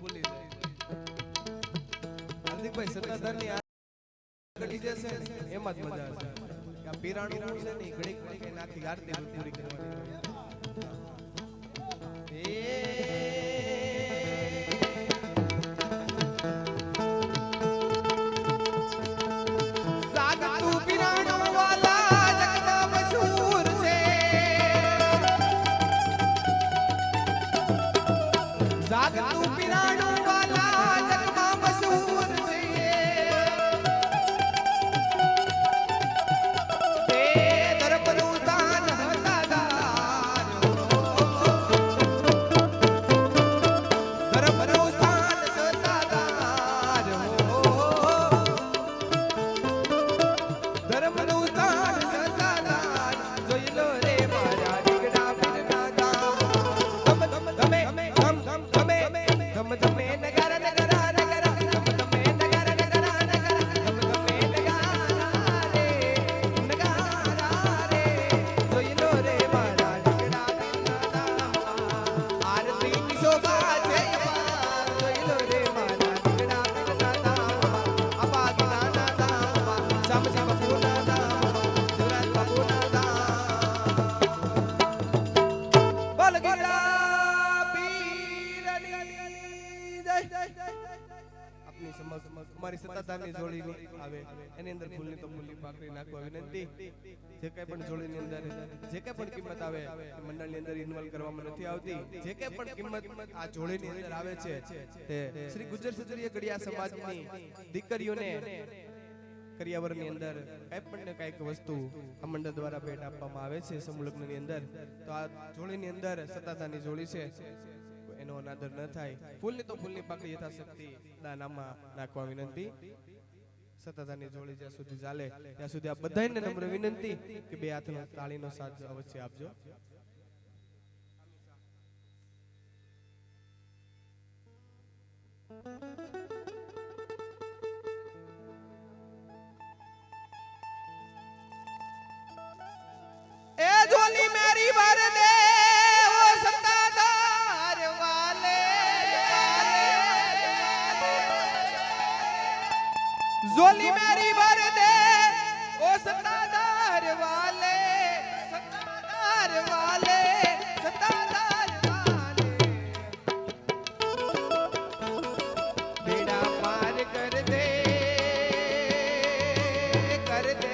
ભૂલી જાય. હાર્દિકભાઈ સત્તાધારની આ ઘડી જશે ને એમાં જ મજા આવશે. આ પીરાણું છે ને ઘડીક ઘડીક આખી આરતી પૂરી કરવાની હોય. જાગતું પીરાણું વાલા જગમાં મશહૂર છે. જાગતું પીરાણું વાલા જગમાં મશહૂર છે. તે ધર્મનું દાન હતાદાર, ધર્મનું દાન સતાદાર, ધર્મનું દાન સતાદાર. જોઈ લો રે મારા દીકરા પીરના દાન. તમે તમે નગર નગરા નગરા, તમે નગર નગરા નગરા, તમે નગારા રે નગારા રે. જોઈ લો રે મારા દીકરા પીરના દાન. આરતીની શોભા છે અપાર. જોઈ લો રે મારા દીકરા પીરના દાન. અપા ગિનાના દાન, શ્યામ શ્યામ બાપુના દાન, શિવરાજ બાપુના દાન. બોલ ગીરા આપની સમક્ષ અમારી સત્તાધારની જોડીની આવે એની અંદર ફૂલની તો ફૂલની પાકડી નાખવા વિનંતી. જે કઈ પણ જોડીની અંદર જે કઈ પણ કિંમત આવે મંડળની અંદર ઇન્વોલ્વ કરવામાં નથી આવતી. જે કઈ પણ કિંમત આ જોડીની અંદર આવે છે તે શ્રી ગુજર સજરીય ગડિયા સમાજની દીકરીઓને કરિયાવરની અંદર કઈ પણ ને કઈક વસ્તુ આ મંડળ દ્વારા ભેટ આપવામાં આવે છે સમૂહલગ્નની અંદર. તો આ જોડીની અંદર સત્તાધારની જોડી છે એનો અનાદર ન થાય. ફૂલની તો ફૂલની પાકડી યથાશક્તિ દાનામાં નાખવા વિનંતી. સત્તાધારની જોડી જ્યાં સુધી ચાલે ત્યાં સુધી આ બધાને નમ્ર વિનંતી કે બે હાથનો તાળીનો સાથ અવશ્ય આપજો. એ ઝોલી મેરી ભર દે ઓ સત્તાધાર વાલે, ઝોલી મેરી ભર દે ઓ સત્તાધાર વાલે, સત્તાધાર વાલે, સત્તાધાર વાલે. બેડા પાર કર દે કર દે,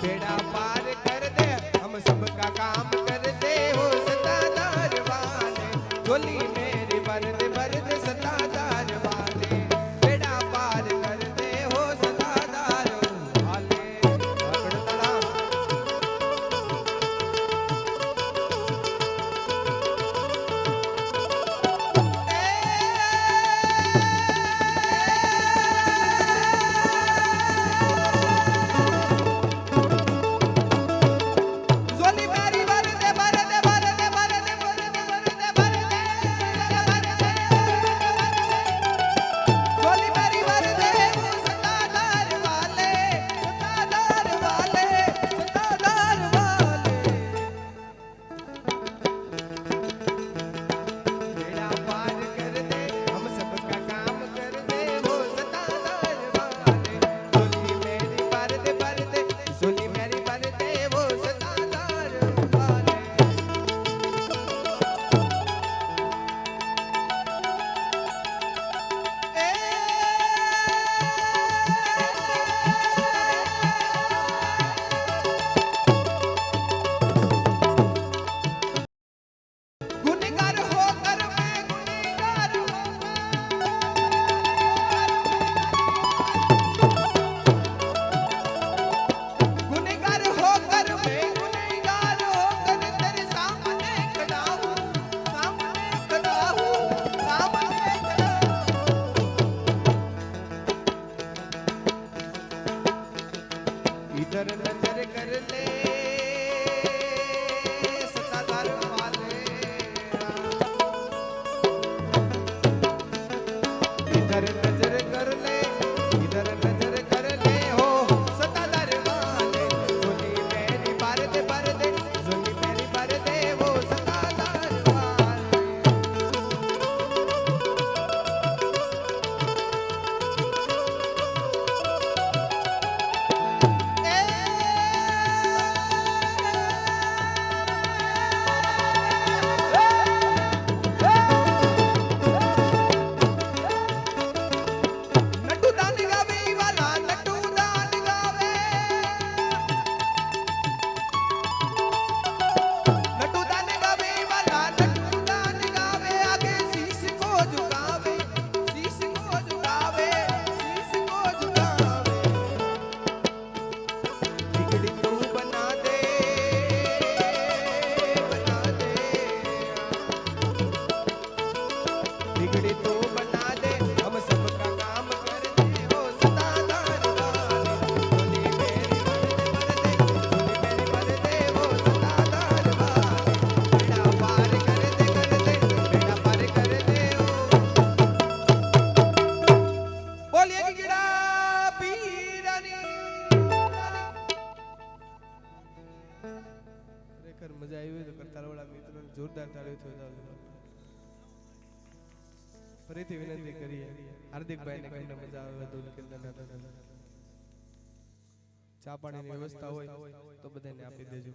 बेड़ा पार कर दे हम सबका काम कर दे हो सत्ताधार वाले. झोली मेरी भर दे सत्ताधार वाले. बेड़ा पार कर दे हो सत्ताधार वाले. पकड़तला ઝોલી મેરી ભર દે ભર દે ભર દે ભર દે ભર દે ભર દે ભર દે ભર દે ભર દે. ફરીથી વિનંતી કરીએ હાર્દિકભાઈને કે અમને મજા આવે ધૂન કીર્તન ચા પાણીની વ્યવસ્થા હોય તો બધાને આપી દેજો.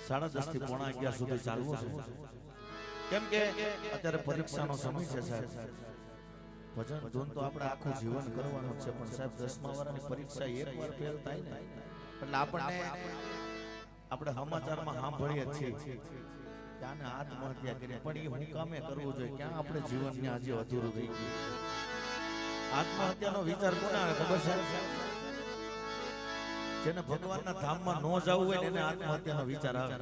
સાડા 10 થી પોણા 11 સુધી ચાલવું છે. કેમ કે અત્યારે પરીક્ષાનો સમય છે સાહેબ. ભજન ધૂન તો આપણે આખું જીવન કરવાનું છે, પણ સાહેબ 10મા વાળાની પરીક્ષા એકવાર ફેલ થાય ને એટલે આપણે સમાચારમાં સાંભળીએ છીએ કે આને આત્મહત્યા કરી, પણ એ હું કામે કરવું જોઈએ? ક્યાં આપણે જીવનને આજે અધૂરું રહી ગયું? આત્મહત્યાનો વિચાર કોને આવે ખબર છે? જેને ભગવાનના ધામમાં ન જવું હોય ને એને આત્મહત્યાનો વિચાર આવે.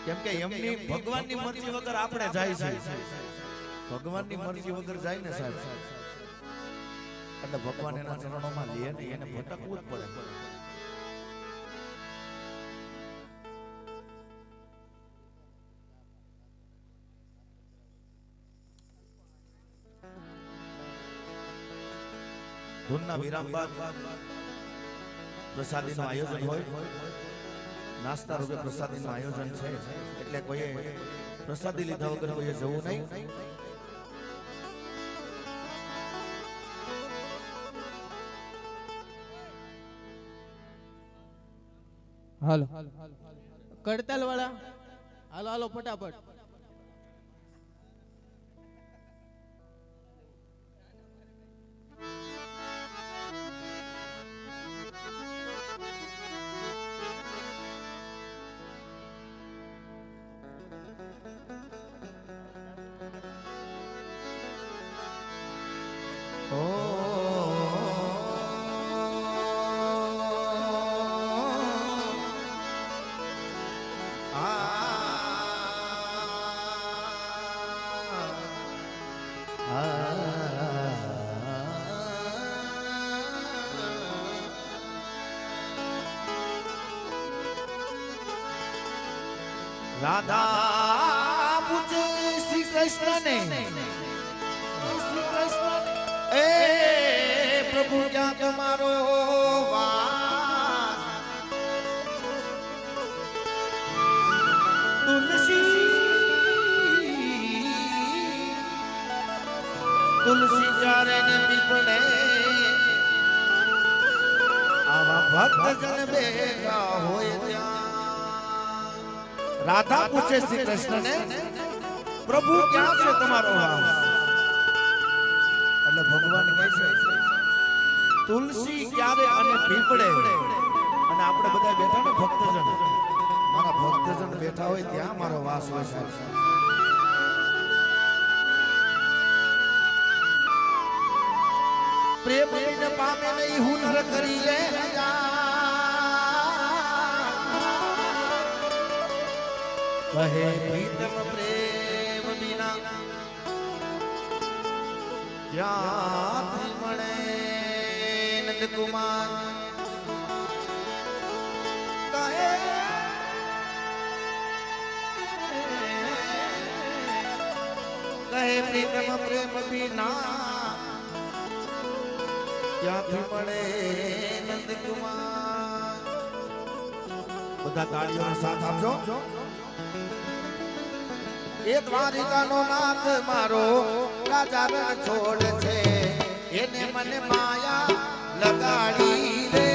કેમ કે એમની ભગવાનની મરજી વગર આપણે જાય છે. ભગવાનની મરજી વગર જાય ને સાહેબ એટલે ભગવાન એના ચરણોમાં લે ને એને ભટકવું જ પડે. ધૂનના વિરામ બાદ પ્રસાદીનું આયોજન હોય. નાસ્તા રૂપે પ્રસાદીનું આયોજન છે એટલે કોઈએ પ્રસાદી લીધા વગર કોઈએ જવું નહીં. હાલો કડતાલ વાળા હાલો હાલો ફટાફટ. રાધા પૂછે શ્રી કૃષ્ણને, એ પ્રભુ ક્યાં તમારો વાસ? તુલસી ચારે ને પીપળે આવા ભક્તજન બેઠા હોય ત્યાં. રાધા પૂછે શ્રી કૃષ્ણને, પ્રભુ ક્યાં છે તમારો વાસ? એટલે ભગવાન કહે છે તુલસી ક્યારે અને પીપળે, અને આપણે બધા બેઠા ને ભક્તજન, મારા ભક્તજન બેઠા હોય ત્યાં મારો વાસ હોય છે. પ્રેમ ને પામે નહીં હુનર કરીએ કહે પ્રીતમ પ્રેમ વિના ક્યાંથી મળે નંદકુમાર. કહે પ્રીતમ પ્રેમ વિના ક્યાંથી મળે નંદકુમાર. બધા તાળીઓનો સાથ આપજો. એ દ્વારિકાનો નાથ મારો રાજા રણ છોડ છે, એને મને માયા લગાડી રે.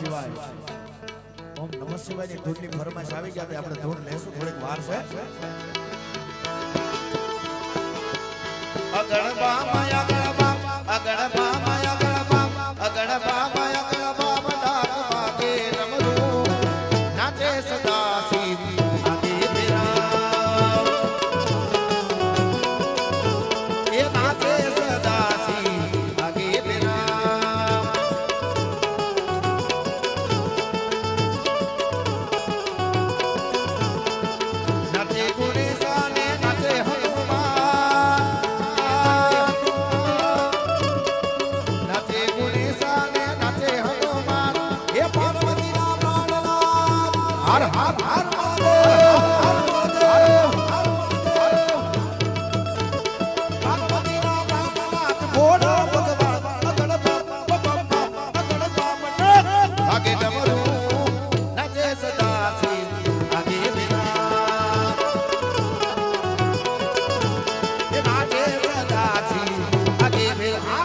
શિવાય. ઓમ નમઃ શિવાયની ધૂનની ફરમાઈશ આવી ગયા આપણે ધૂન લેશું, થોડીક વાર છે. અગણબા માયા ગણબા અગણબા માયા ગણબા અગણબા માયા ગણબા ડાક વાગે ડમરું નાચે સદા શિવ આગે બિરામ એ નાચે સદા શિવ આગે બિરામ નાચે ગુણેશા ને નાચે હનુમાન નાચે ગુણેશા ને નાચે હનુમાન એ પાર્વતીના પ્રાણનાથ હર હર હર મહાદેવ હર મહાદેવ હર મહાદેવ પાર્વતીના પ્રાણનાથ ભોળા ભગવાન અગણબા આગે ડમરું નાચે સદા શિવ આગે બિરામ એ નાચે સદા શિવ આગે બિરામ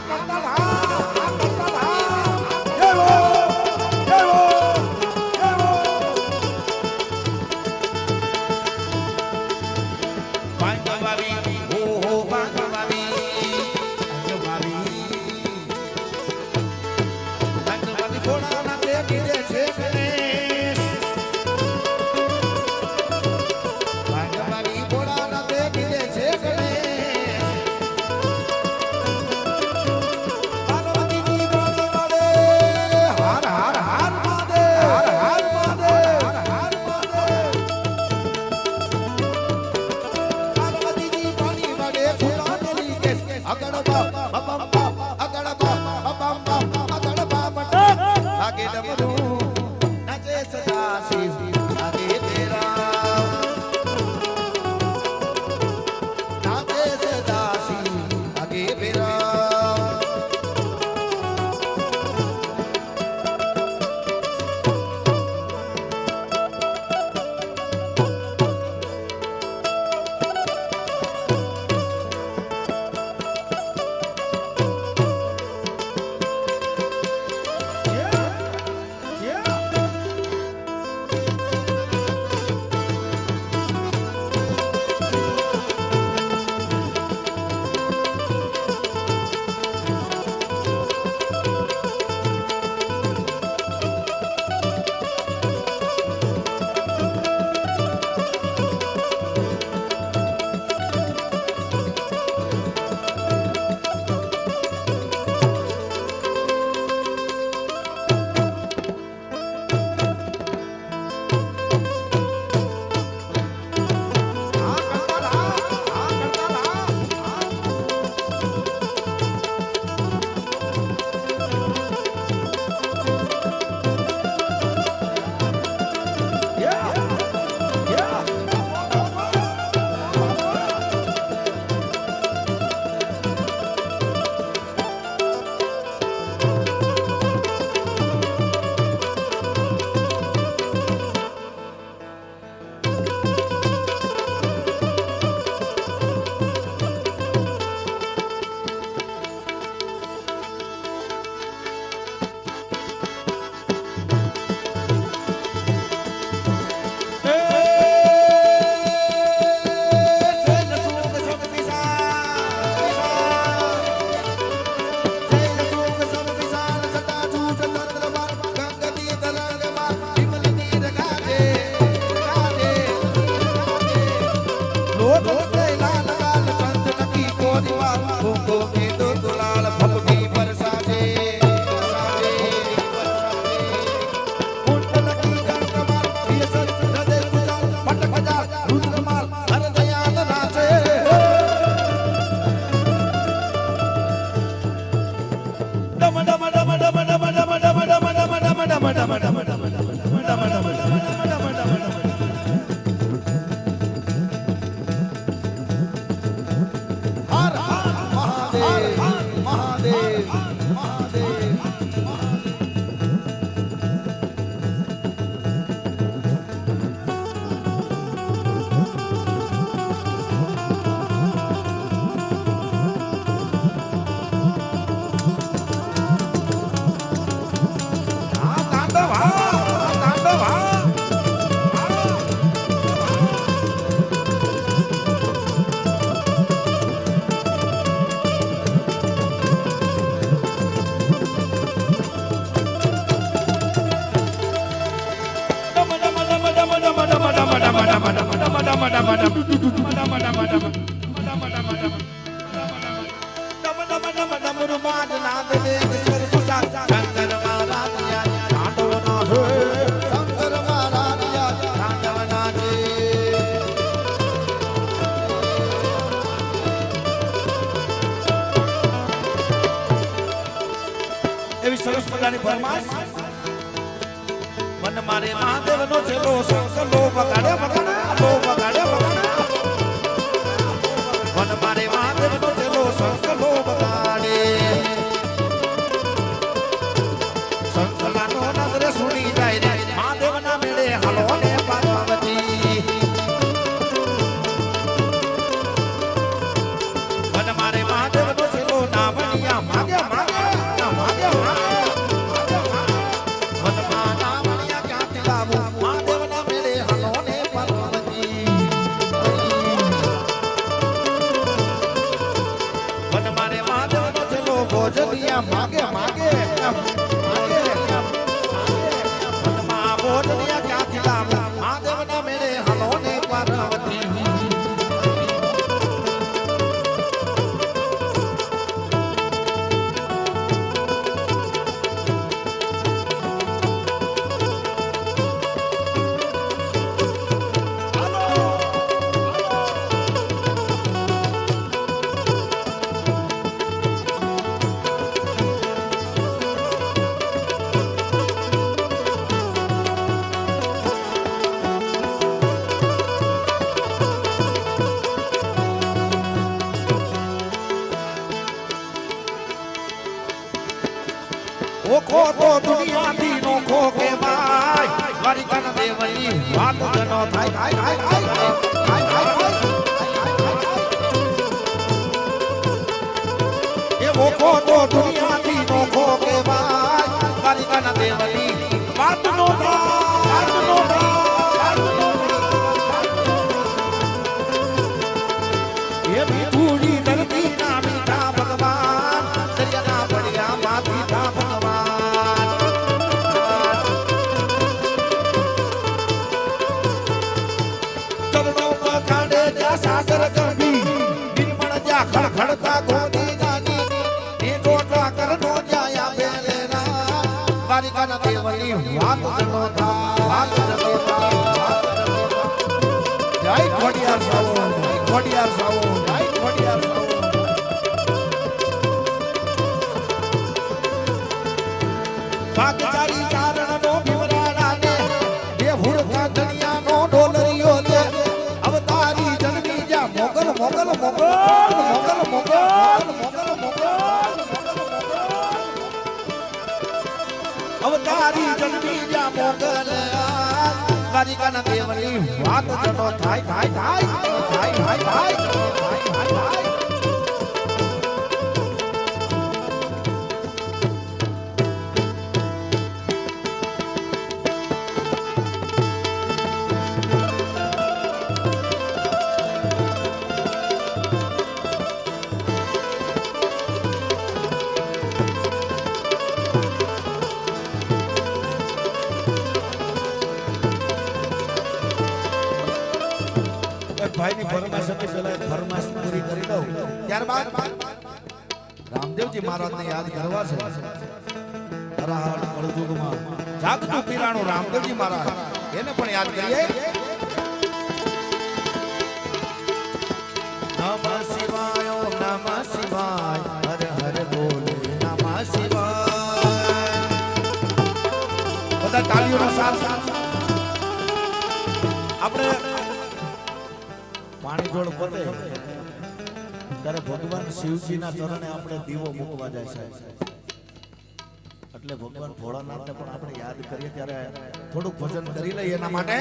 આગે ડમરું નાચે સદા શિવ આગે બિરામ નાચે સદા શિવ આગે બિરામ ડમરુ માજ નાદ દે ઈશ્વર સુસા શંકર મહારાજ તાંડવના છે શંકર મહારાજ તાંડવના છે એવી સરસ મજાની ફરમાઈશ મન મારે મહાદેવનો છેલો સંકલો વગાડે વગાડે લો વગાડે વગાડે મન મારે મહાદેવનો છેલો સંકલો વગાડે સંકલાનો નજરે સુણી જાય રે મહાદેવના મેળે હાલો ને પાર્વતી મન મારે મહાદેવનો છેલો નામણિયા માગે માગે માગે માગે માગે માગે માગે મનમાં બોધનિયા ક્યાંથી લાવું મહાદેવના મેળે હાલો ને પાર્વતી ઓખો તો દુનિયાથી નોખો કે ભાઈ દ્વારિકા ના દેવની વાત જનો થાય થાય થાય થાય એ ઓખો તો દુનિયાથી નોખો કે ભાઈ દ્વારિકા ના દેવની વાત નો એ મીઠુડી ધરતી ના મીઠા ભગવાન દરિયાના પડ્યા માથી થા ભગવાન ચરણો પખાડે જ્યાં સાસર ગરબી નિર્મળ જ્યાં ખડખડતા ગોદી જાની એ જોટલા કરનો જાયા બેલેના દ્વારિકાના દેવની વાત જનો થા જય ખોડિયાર સાવો જય ખોડિયાર સાવો જય ખોડિયાર સાવો ભાગચારી ચારણ નો ભીમરાડા ને દેહુર કાંધણિયા નો ડોલરિયો દે અવતારી જન્મી જા મોગલ મોગલ મોગલ મોગલ મોગલ મોગલ મોગલ અવતારી જન્મી જા મોગલ દ્વારિકાના દેવની વાત જનો થાય થાય થાય થાય થાય થાય થાય ભાઈની ફરમાઈશ હતી પેલા ફરમાઈશ પૂરી કરી દઉં ત્યારબાદ રામદેવજી મહારાજને યાદ કરવા છે હરાહર કળયુગમાં જાગતું પીરાણું રામદેવજી મહારાજ એને પણ યાદ કરીએ નમઃ શિવાય નમઃ શિવાય હર હર બોલે નમઃ શિવાય બધા તાળીઓનો સાથ આપણે પાણી જોડ પતે ત્યારે ભગવાન શિવજીના ચરણે આપણે દીવો મૂકવા જાય છે એટલે ભગવાન ભોળાનાથને પણ આપણે યાદ કરીએ ત્યારે થોડુંક ભજન કરી લઈએ એના માટે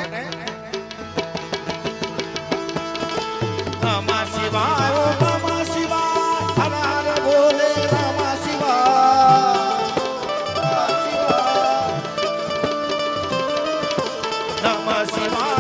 નમઃ શિવાય નમઃ શિવાય હર હર બોલે નમઃ શિવાય નમઃ શિવાય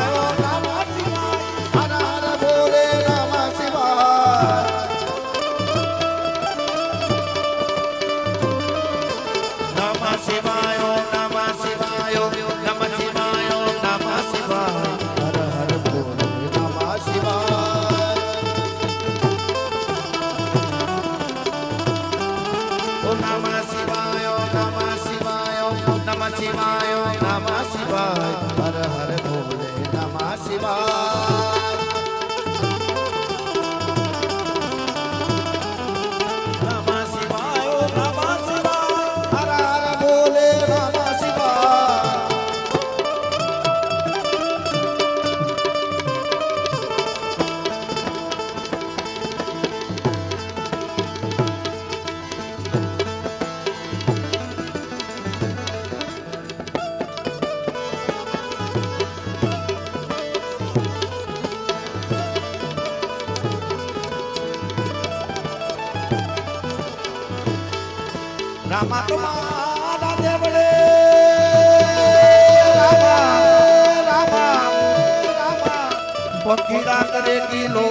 રામા તમારા દેવળે રામા રામા રામા પંખીડા કરે કિલો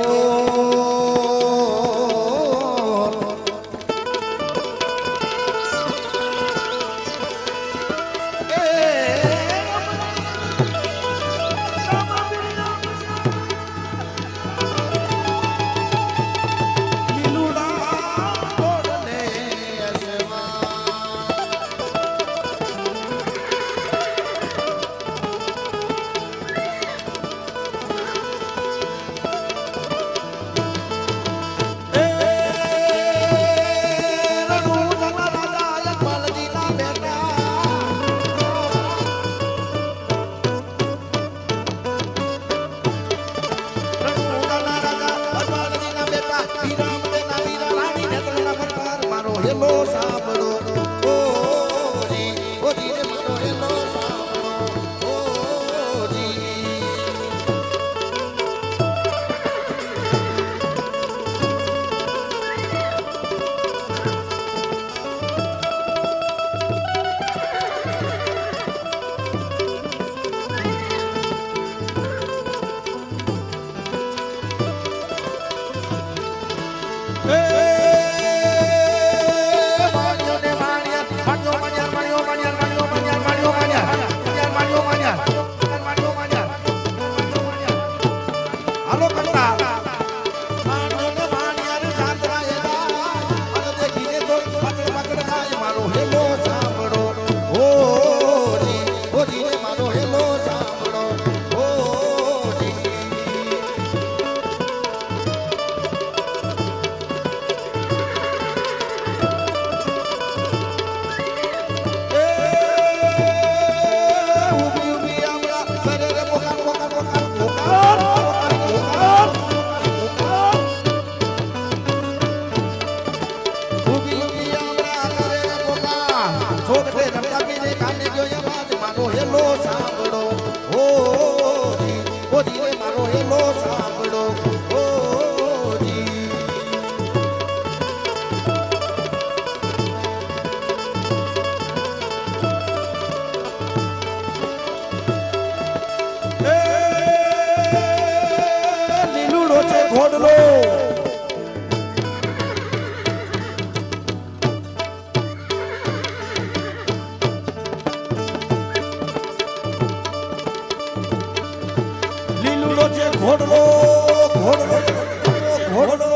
ઘોડલો લીલુડો છે ઘોડલો ઘોડલો ઘોડલો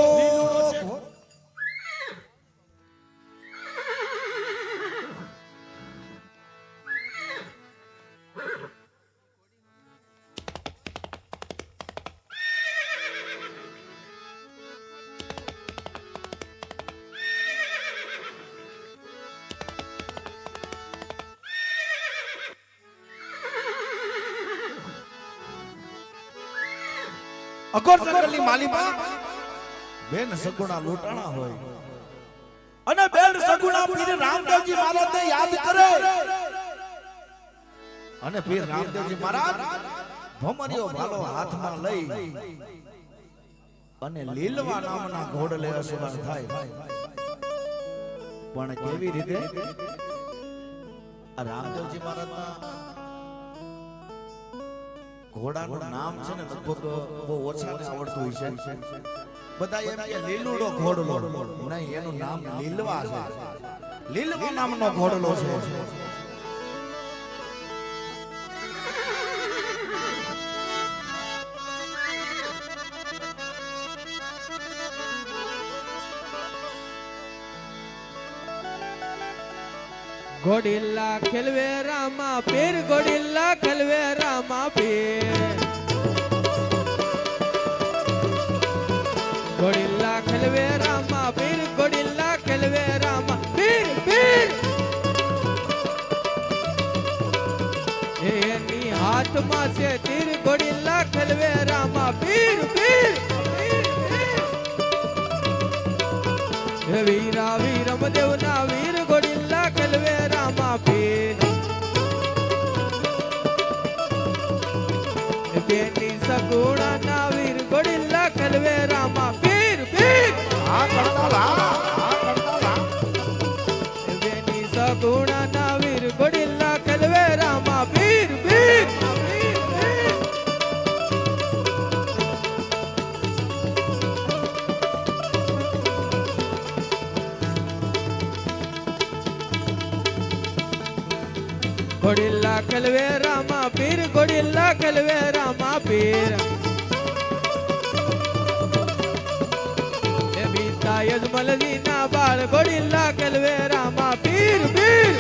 અગર જંગલની માલીમાં બેન સગુણા લૂંટાણા હોય અને બેન સગુણા પીર રામદેવજી મહારાજને યાદ કરે અને પીર રામદેવજી મહારાજ ભમરિયો ભાલો હાથમાં લઈ અને લીલવા નામના ઘોડલે અસવાર થાય. પણ કેવી રીતે આ રામદેવજી મહારાજના ઘોડાનું નામ છે ને લગભગ બહુ ઓછાને આવડતું હોય છે. બધા એમ કે લીલુડો ઘોડલો, નહીં, એનું નામ લીલવા છે. લીલવા નામનો ઘોડલો છે. ઘોડીલા ખેલવે રામા પીર, ઘોડીલા ખેલવે રામા પીર, ઘોડીલા ખેલવે રામા પીર, ઘોડીલા ખેલવે રામા પીર પીર. એની હાથમાં છે તીર, ઘોડીલા ખેલવે રામા પીર પીર. વીરા વીરમ દેવના વીર, ઘોડીલા ખેલવે રામા પીર. બેની સગુણા ના વીર, ઘોડીલા ખેલવે રામા પીર પીર. આ કરતા લા, આ કરતા લા. બેની ઘોડીલા કલવેરામાં પીર ઘોડીલા કલવેરામાં પીર એ બીતા યજમલજી ના બાળ ઘોડીલા કલવેરામાં પીર પીર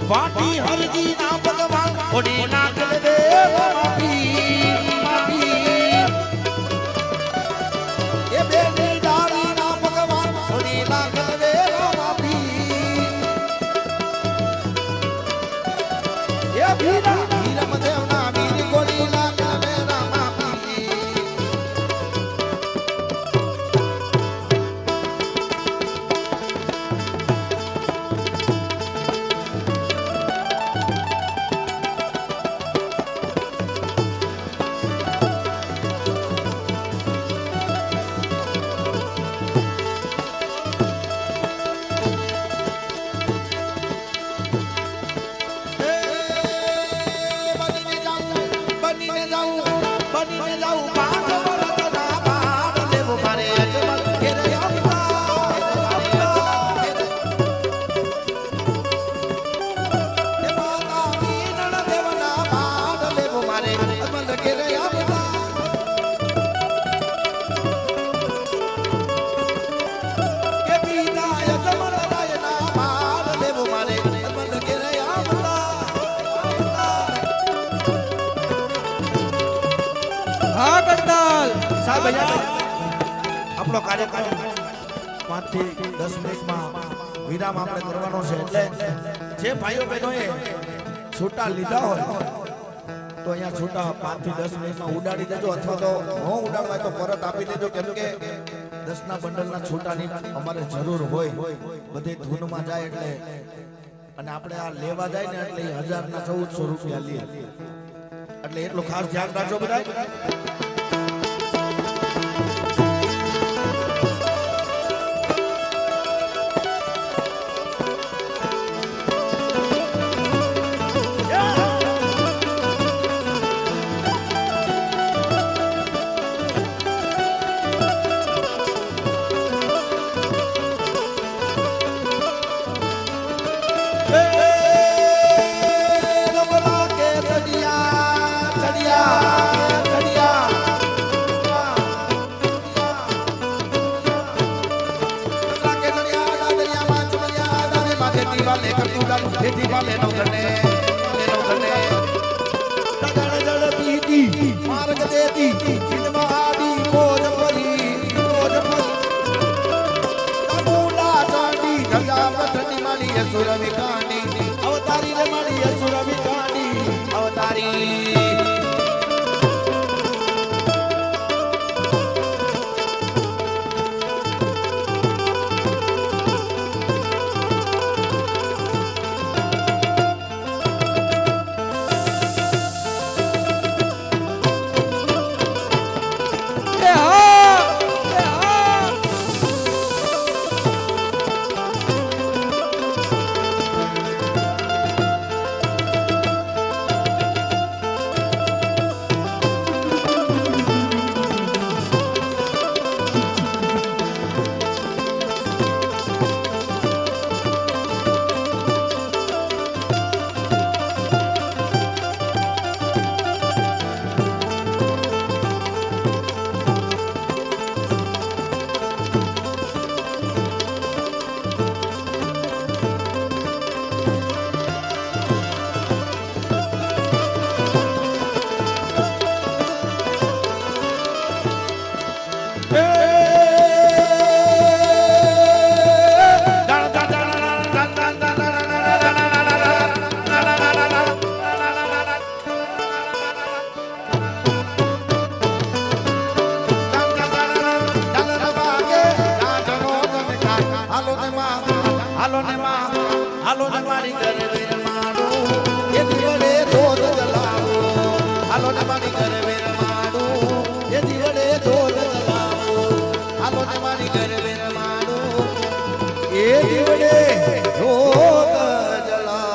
પાટી હરજી ના ભગવાન ઓડી ના કલવે માફી માફી એ બેની ડાળી ના ભગવાન ઓડી ના કલવે માફી એ ભીરા ભીરમ દેવ ના વીર ગોડી ના કલવે માફી બનીને જાઉં પાંચ વર્ષના બાળ લેવો મારે અજમલ ઘેરે હા કરતાલ સાહેબ આપણો કાર્યક્રમ 5 થી 10 મિનિટમાં વિરામ આપણે કરવાનો છે એટલે જે ભાઈઓ બહેનોએ છૂટા લીધા હોય તો અહીંયા છૂટા 5 થી 10 મિનિટમાં ઉડાડી દેજો અથવા તો ન ઉડાડવા તો પરત આપી દેજો કેમ કે 10 ના બંડલના છૂટાની અમારે જરૂર હોય બધી ધૂનમાં જાય એટલે અને આપણે આ લેવા જાય ને એટલે 1000 ના 1400 રૂપિયા લઈએ એટલે એટલું ખાસ ધ્યાન રાખજો બધા માર્ગ દેતી જીનમાં આડી મોજ પરી તમુલા ચાંદી ધજા પથની માડી અસુર વિકાંડી અવતારી રે માડી અસુર વિકાંડી અવતારી હાલો ને મારી ઘરે વેરમાડું એ દીવડે ધોધ જલાવો હાલો ને મારી ઘરે વેરમાડું એ દીવડે ધોધ જલાવો હાલો ને મારી ઘરે વેરમાડું એ દીવડે ધોધ જલાવો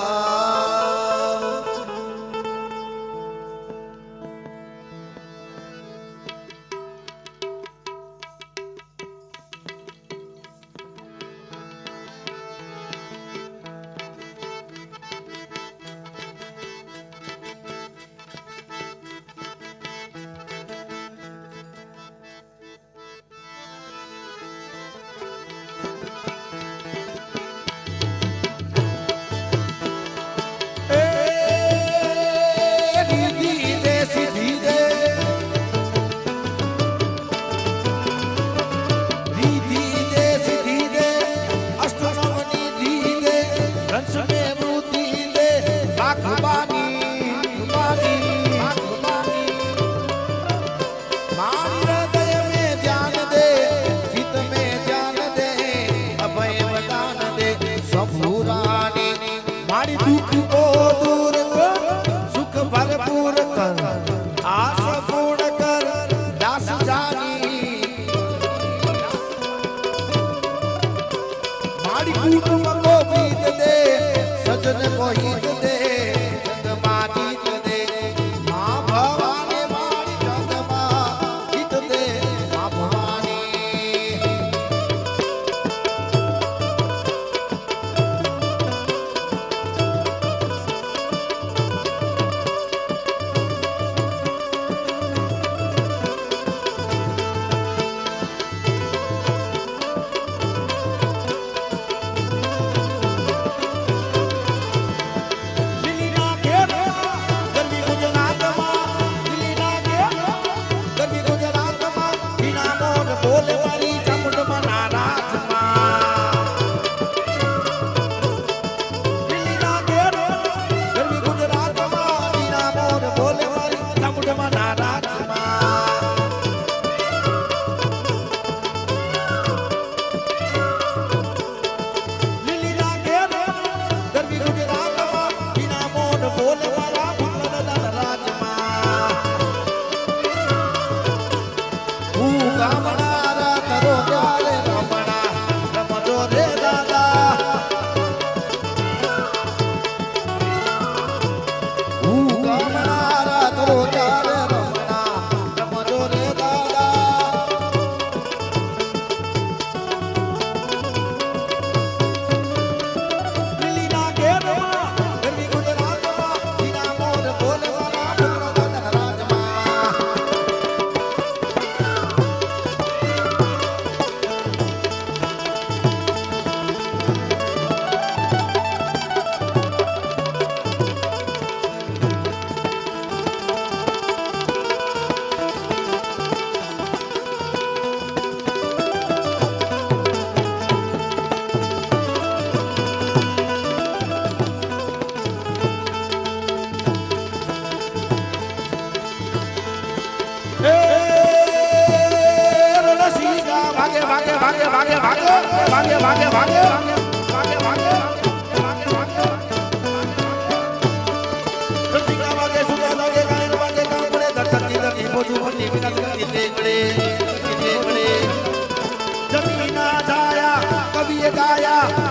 मारी हृदय में ध्यान दे चित में ध्यान दे अभय वदान दे सबूरानी मारी दुख को दूर कर सुख भरपूर कर आस पूर्ण कर दास जानी मारी कुटुंब को बीत दे सजन को हित दे जग माजीत दे माँ भवानी मारी जग हित दे माँ भवानी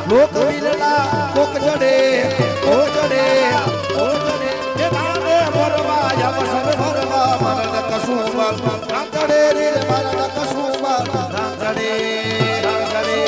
लोक विरला कोक जड़े ओ जड़े ओ जड़े ये गाने भरवा या बसर भरवा मरद कसुबा रांगड़े रे मरद कसुबा रांगड़े रांगड़े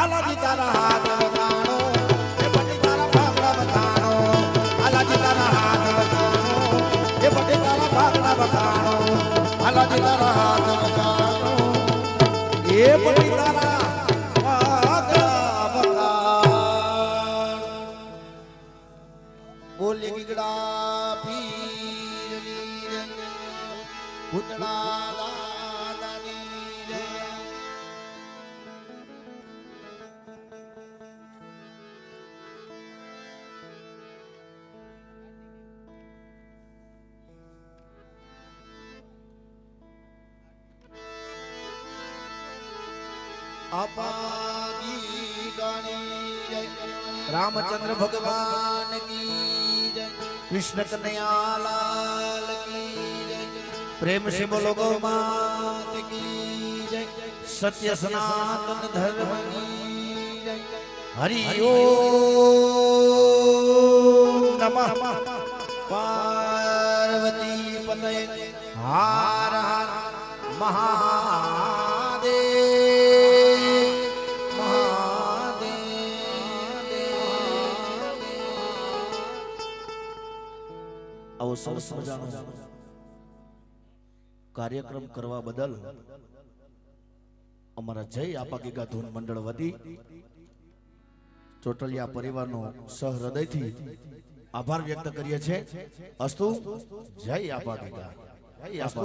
हालाजी तारा हाथ बतानो ये बड़ी तारा भागड़ा बतानो हालाजी तारा हाथ बतानो ये बड़ी तारा भागड़ा बतानो हालाजी तारा हाथ बतानो ये बड़ी तारा भागड़ा बतानो बोले गिगड़ा पीर नीर उतड़ा આપાગી ગાણી જય રામચંદ્ર ભગવાન કી જય કૃષ્ણ કનૈયા લાલ કી જય પ્રેમ से बोलो गौ मात की जय सत्य सनातन धर्म की जय हरि ओम नमः पार्वती पतये हर हर महादेव આવો સરસ મજાનો કાર્યક્રમ કરવા બદલ અમારા જય આપાગીગા ધૂન મંડળ વતી ચોટલિયા પરિવારનો સહૃદયથી આભાર વ્યક્ત કરીએ છીએ. અસ્તુ જય આપાગીગા. જય આપાગીગા.